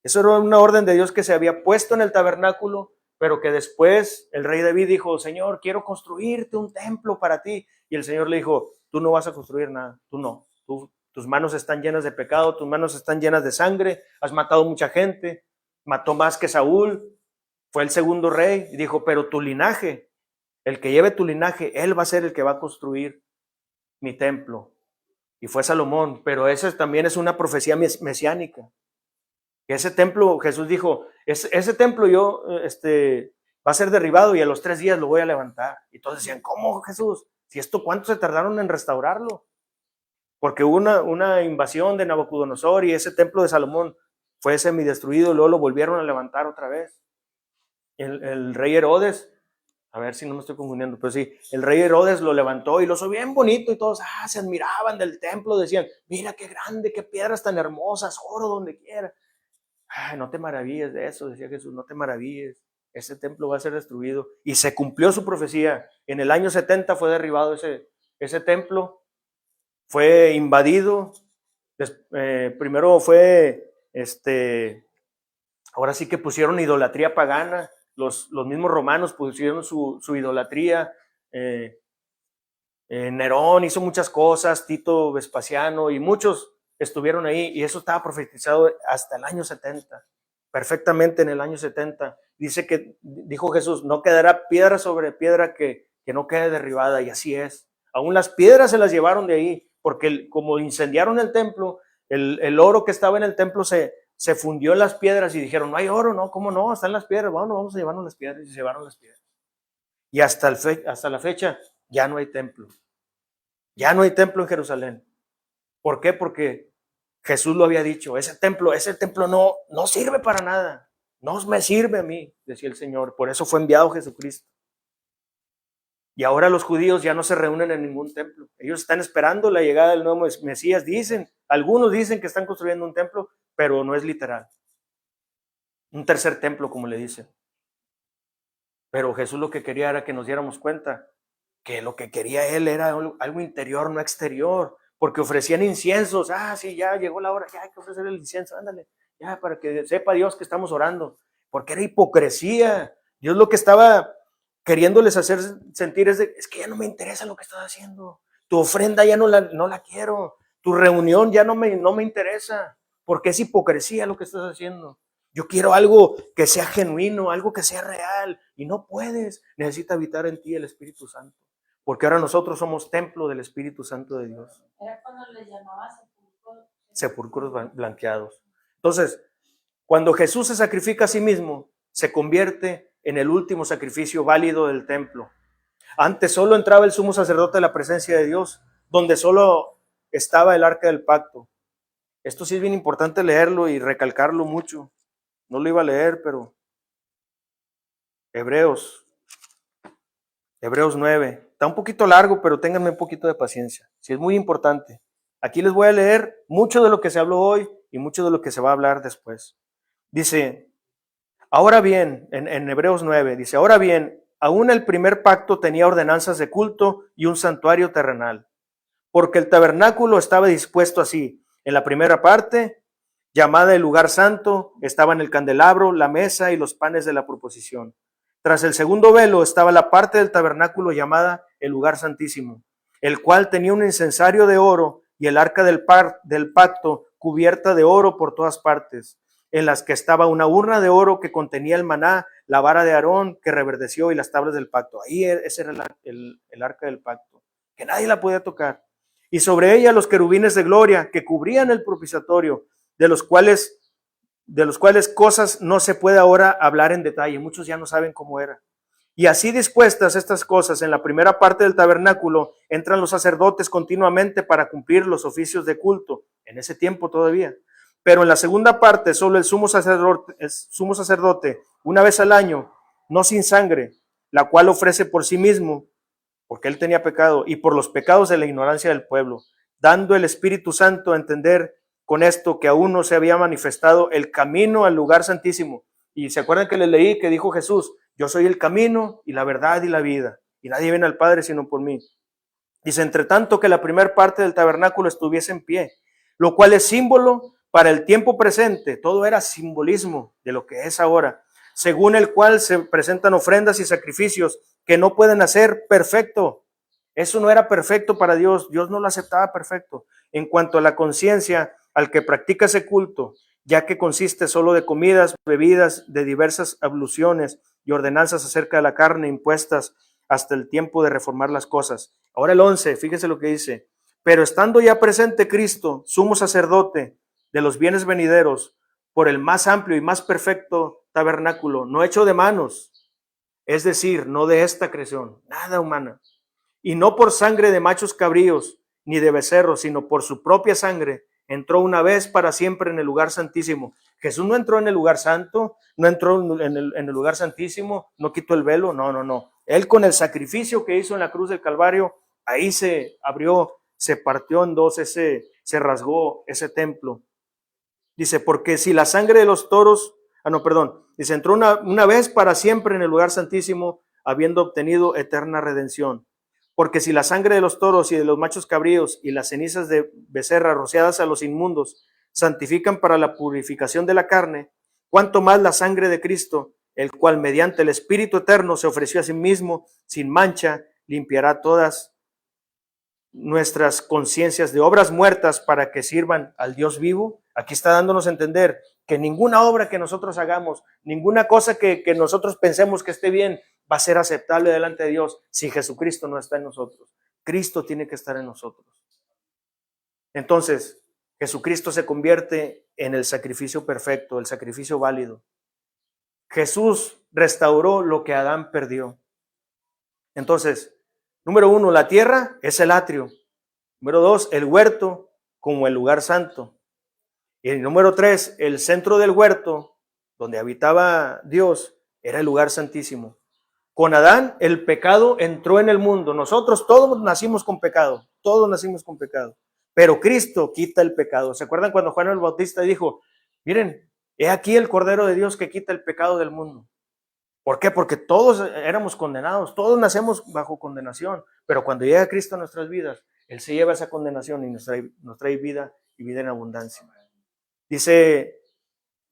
Eso era una orden de Dios que se había puesto en el tabernáculo, pero que después el rey David dijo: Señor, quiero construirte un templo para ti. Y el Señor le dijo: tú no vas a construir nada, tú no. Tus manos están llenas de pecado, tus manos están llenas de sangre, has matado mucha gente, mató más que Saúl, fue el segundo rey. Y dijo: pero tu linaje, el que lleve tu linaje, él va a ser el que va a construir mi templo. Y fue Salomón, pero esa también es una profecía mesiánica. Que ese templo, Jesús dijo, ese templo va a ser derribado y a los 3 días lo voy a levantar. Y todos decían: ¿cómo, Jesús? Si esto, ¿cuánto se tardaron en restaurarlo? Porque hubo una invasión de Nabucodonosor y ese templo de Salomón fue semidestruido y luego lo volvieron a levantar otra vez. El rey Herodes, a ver si no me estoy confundiendo, pero sí, el rey Herodes lo levantó y lo hizo bien bonito y todos se admiraban del templo, decían: mira qué grande, qué piedras tan hermosas, oro donde quiera. No te maravilles de eso, decía Jesús, no te maravilles, ese templo va a ser destruido. Y se cumplió su profecía. En el año 70 fue derribado ese templo, fue invadido. Primero fue, ahora sí que pusieron idolatría pagana, los mismos romanos pusieron su idolatría. Nerón hizo muchas cosas, Tito Vespasiano y muchos estuvieron ahí, y eso estaba profetizado hasta el año 70. perfectamente en el año 70. Dijo Jesús, no quedará piedra sobre piedra que no quede derribada, y así es. Aún las piedras se las llevaron de ahí, porque como incendiaron el templo, el oro que estaba en el templo se fundió en las piedras y dijeron, no hay oro, no, ¿cómo no? Están las piedras, bueno, vamos a llevarnos las piedras, y se llevaron las piedras. Y hasta la fecha ya no hay templo. Ya no hay templo en Jerusalén. ¿Por qué? Porque Jesús lo había dicho, ese templo no sirve para nada. No me sirve a mí, decía el Señor. Por eso fue enviado Jesucristo. Y ahora los judíos ya no se reúnen en ningún templo. Ellos están esperando la llegada del nuevo Mesías. Algunos dicen que están construyendo un templo, pero no es literal. Un tercer templo, como le dicen. Pero Jesús lo que quería era que nos diéramos cuenta que lo que quería él era algo interior, no exterior, porque ofrecían inciensos. Sí, ya llegó la hora, ya hay que ofrecer el incienso, ándale, ya, para que sepa Dios que estamos orando, porque era hipocresía. Dios lo que estaba queriéndoles hacer sentir es que ya no me interesa lo que estás haciendo, tu ofrenda ya no la quiero, tu reunión ya no me interesa, porque es hipocresía lo que estás haciendo. Yo quiero algo que sea genuino, algo que sea real, y no puedes. Necesita habitar en ti el Espíritu Santo, porque ahora nosotros somos templo del Espíritu Santo de Dios. Era cuando les llamaba sepulcros blanqueados. Entonces, cuando Jesús se sacrifica a sí mismo, se convierte en el último sacrificio válido del templo. Antes solo entraba el sumo sacerdote a la presencia de Dios, donde solo estaba el arca del pacto. Esto sí es bien importante leerlo y recalcarlo mucho. No lo iba a leer, pero Hebreos 9. Está un poquito largo, pero ténganme un poquito de paciencia. Sí, es muy importante. Aquí les voy a leer mucho de lo que se habló hoy y mucho de lo que se va a hablar después. Dice, ahora bien, en Hebreos 9, dice, ahora bien, aún el primer pacto tenía ordenanzas de culto y un santuario terrenal, porque el tabernáculo estaba dispuesto así. En la primera parte, llamada el lugar santo, estaban el candelabro, la mesa y los panes de la proposición. Tras el segundo velo estaba la parte del tabernáculo llamada el lugar santísimo, el cual tenía un incensario de oro y el arca del pacto cubierta de oro por todas partes, en las que estaba una urna de oro que contenía el maná, la vara de Aarón que reverdeció y las tablas del pacto. Ahí ese era el arca del pacto, que nadie la podía tocar. Y sobre ella los querubines de gloria que cubrían el propiciatorio, de los cuales cosas no se puede ahora hablar en detalle. Muchos ya no saben cómo era. Y así dispuestas estas cosas, en la primera parte del tabernáculo entran los sacerdotes continuamente para cumplir los oficios de culto, en ese tiempo todavía. Pero en la segunda parte, solo el sumo sacerdote, una vez al año, no sin sangre, la cual ofrece por sí mismo, porque él tenía pecado, y por los pecados de la ignorancia del pueblo, dando el Espíritu Santo a entender con esto que aún no se había manifestado el camino al lugar santísimo. Y se acuerdan que les leí que dijo Jesús, yo soy el camino y la verdad y la vida, y nadie viene al Padre sino por mí. Dice, entre tanto que la primera parte del tabernáculo estuviese en pie, lo cual es símbolo para el tiempo presente, todo era simbolismo de lo que es ahora, según el cual se presentan ofrendas y sacrificios que no pueden hacer perfecto. Eso no era perfecto para Dios, Dios no lo aceptaba perfecto. En cuanto a la conciencia, al que practica ese culto, ya que consiste solo de comidas, bebidas, de diversas abluciones y ordenanzas acerca de la carne impuestas hasta el tiempo de reformar las cosas. Ahora el 11, fíjese lo que dice, pero estando ya presente Cristo, sumo sacerdote de los bienes venideros, por el más amplio y más perfecto tabernáculo, no hecho de manos, es decir, no de esta creación, nada humana, y no por sangre de machos cabríos, ni de becerros, sino por su propia sangre, entró una vez para siempre en el lugar santísimo. Jesús no entró en el lugar santo, no entró en el lugar santísimo, no quitó el velo, no. Él con el sacrificio que hizo en la cruz del Calvario, ahí se abrió, se partió en dos, se rasgó ese templo. Dice, porque si la sangre de los toros, dice, entró una vez para siempre en el lugar santísimo, habiendo obtenido eterna redención. Porque si la sangre de los toros y de los machos cabríos y las cenizas de becerra rociadas a los inmundos santifican para la purificación de la carne, cuánto más la sangre de Cristo, el cual mediante el Espíritu eterno se ofreció a sí mismo sin mancha, limpiará todas nuestras conciencias de obras muertas para que sirvan al Dios vivo. Aquí está dándonos a entender que ninguna obra que nosotros hagamos, ninguna cosa que nosotros pensemos que esté bien, va a ser aceptable delante de Dios si Jesucristo no está en nosotros. Cristo tiene que estar en nosotros. Entonces, Jesucristo se convierte en el sacrificio perfecto, el sacrificio válido. Jesús restauró lo que Adán perdió. Entonces, número 1, la tierra es el atrio. Número 2, el huerto como el lugar santo. Y el número 3, el centro del huerto, donde habitaba Dios, era el lugar santísimo. Con Adán, el pecado entró en el mundo. Nosotros todos nacimos con pecado. Todos nacimos con pecado. Pero Cristo quita el pecado. ¿Se acuerdan cuando Juan el Bautista dijo, miren, he aquí el Cordero de Dios que quita el pecado del mundo? ¿Por qué? Porque todos éramos condenados. Todos nacemos bajo condenación. Pero cuando llega Cristo a nuestras vidas, Él se lleva esa condenación y nos trae vida y vida en abundancia. Dice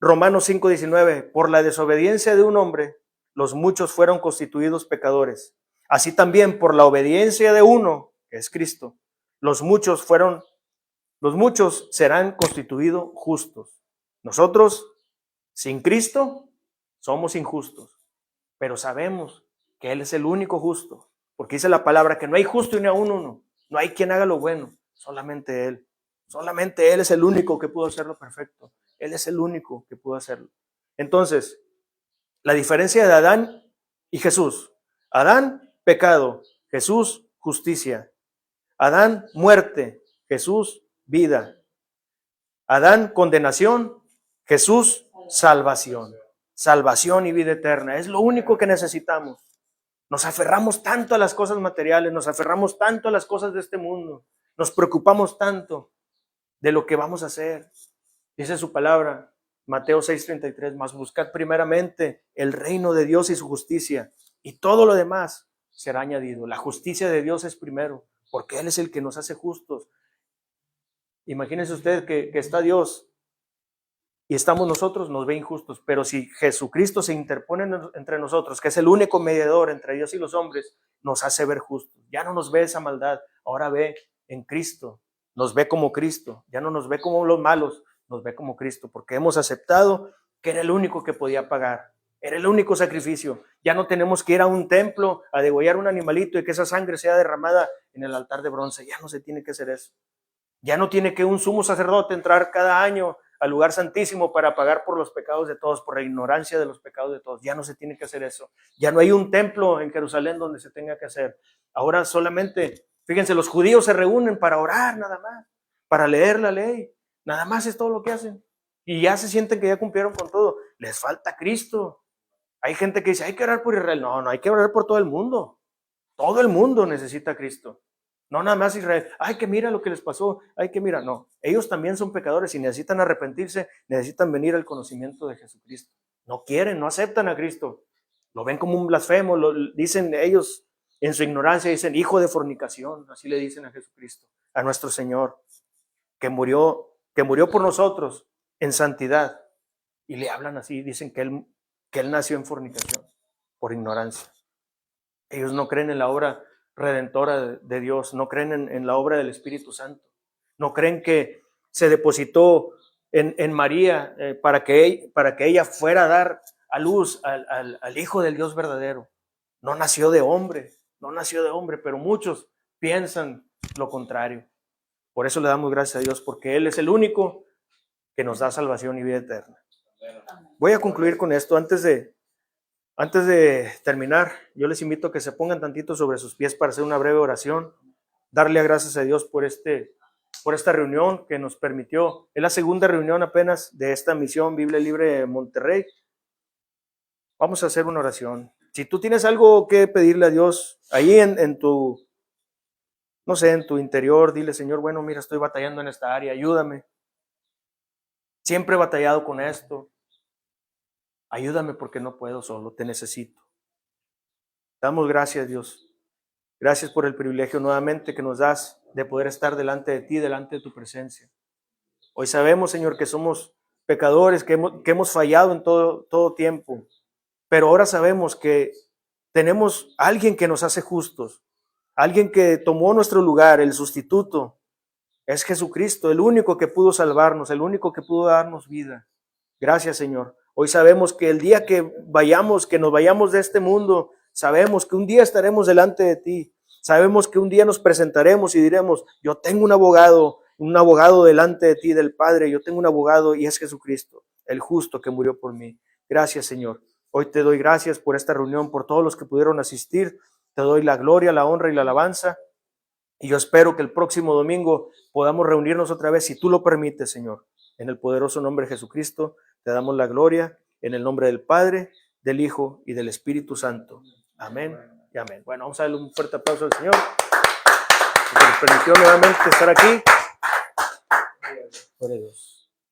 Romanos 5:19, por la desobediencia de un hombre, los muchos fueron constituidos pecadores. Así también por la obediencia de uno, que es Cristo, los muchos serán constituidos justos. Nosotros, sin Cristo, somos injustos, pero sabemos que Él es el único justo, porque dice la palabra que no hay justo ni aún uno, no hay quien haga lo bueno, solamente Él. Solamente Él es el único que pudo hacerlo perfecto. Él es el único que pudo hacerlo. Entonces, la diferencia de Adán y Jesús. Adán, pecado. Jesús, justicia. Adán, muerte. Jesús, vida. Adán, condenación. Jesús, salvación. Salvación y vida eterna. Es lo único que necesitamos. Nos aferramos tanto a las cosas materiales, nos aferramos tanto a las cosas de este mundo. Nos preocupamos tanto de lo que vamos a hacer. Dice su palabra, Mateo 6:33, mas buscad primeramente el reino de Dios y su justicia, y todo lo demás será añadido. La justicia de Dios es primero, porque Él es el que nos hace justos. Imagínense usted que está Dios y estamos nosotros, nos ve injustos, pero si Jesucristo se interpone entre nosotros, que es el único mediador entre Dios y los hombres, nos hace ver justos. Ya no nos ve esa maldad, ahora ve en Cristo. Nos ve como Cristo, ya no nos ve como los malos, nos ve como Cristo, porque hemos aceptado que era el único que podía pagar, era el único sacrificio. Ya no tenemos que ir a un templo a degollar un animalito y que esa sangre sea derramada en el altar de bronce, ya no se tiene que hacer eso. Ya no tiene que un sumo sacerdote entrar cada año al lugar santísimo para pagar por los pecados de todos, por la ignorancia de los pecados de todos. Ya no se tiene que hacer eso. Ya no hay un templo en Jerusalén donde se tenga que hacer. Ahora solamente, fíjense, los judíos se reúnen para orar nada más, para leer la ley. Nada más es todo lo que hacen. Y ya se sienten que ya cumplieron con todo. Les falta Cristo. Hay gente que dice, hay que orar por Israel. No, hay que orar por todo el mundo. Todo el mundo necesita a Cristo. No nada más Israel. Ay, que mira lo que les pasó. Ay, que mira. No, ellos también son pecadores y necesitan arrepentirse, necesitan venir al conocimiento de Jesucristo. No quieren, no aceptan a Cristo. Lo ven como un blasfemo. Dicen ellos en su ignorancia, dicen hijo de fornicación. Así le dicen a Jesucristo, a nuestro Señor, que murió por nosotros en santidad. Y le hablan así, dicen que él nació en fornicación, por ignorancia. Ellos no creen en la obra redentora de Dios, no creen en la obra del Espíritu Santo, no creen que se depositó en María para que ella fuera a dar a luz al Hijo del Dios verdadero. No nació de hombre, pero muchos piensan lo contrario. Por eso le damos gracias a Dios, porque Él es el único que nos da salvación y vida eterna. Voy a concluir con esto. Antes de terminar, yo les invito a que se pongan tantito sobre sus pies para hacer una breve oración, darle gracias a Dios por esta reunión que nos permitió. Es la segunda reunión apenas de esta misión Biblia Libre de Monterrey. Vamos a hacer una oración. Si tú tienes algo que pedirle a Dios, ahí en tu interior, dile, Señor, bueno, mira, estoy batallando en esta área, ayúdame. Siempre he batallado con esto. Ayúdame porque no puedo solo, te necesito. Damos gracias, Dios. Gracias por el privilegio nuevamente que nos das de poder estar delante de ti, delante de tu presencia. Hoy sabemos, Señor, que somos pecadores, que hemos fallado en todo tiempo, pero ahora sabemos que tenemos alguien que nos hace justos, alguien que tomó nuestro lugar, el sustituto. Es Jesucristo, el único que pudo salvarnos, el único que pudo darnos vida. Gracias, Señor. Hoy sabemos que el día que nos vayamos de este mundo, sabemos que un día estaremos delante de ti. Sabemos que un día nos presentaremos y diremos, yo tengo un abogado delante de ti, del Padre. Yo tengo un abogado y es Jesucristo, el justo que murió por mí. Gracias, Señor. Hoy te doy gracias por esta reunión, por todos los que pudieron asistir. Te doy la gloria, la honra y la alabanza. Y yo espero que el próximo domingo podamos reunirnos otra vez, si tú lo permites, Señor. En el poderoso nombre de Jesucristo, te damos la gloria, en el nombre del Padre, del Hijo y del Espíritu Santo. Amén y amén. Bueno, vamos a darle un fuerte aplauso al Señor, que nos permitió nuevamente estar aquí. Gloria a Dios.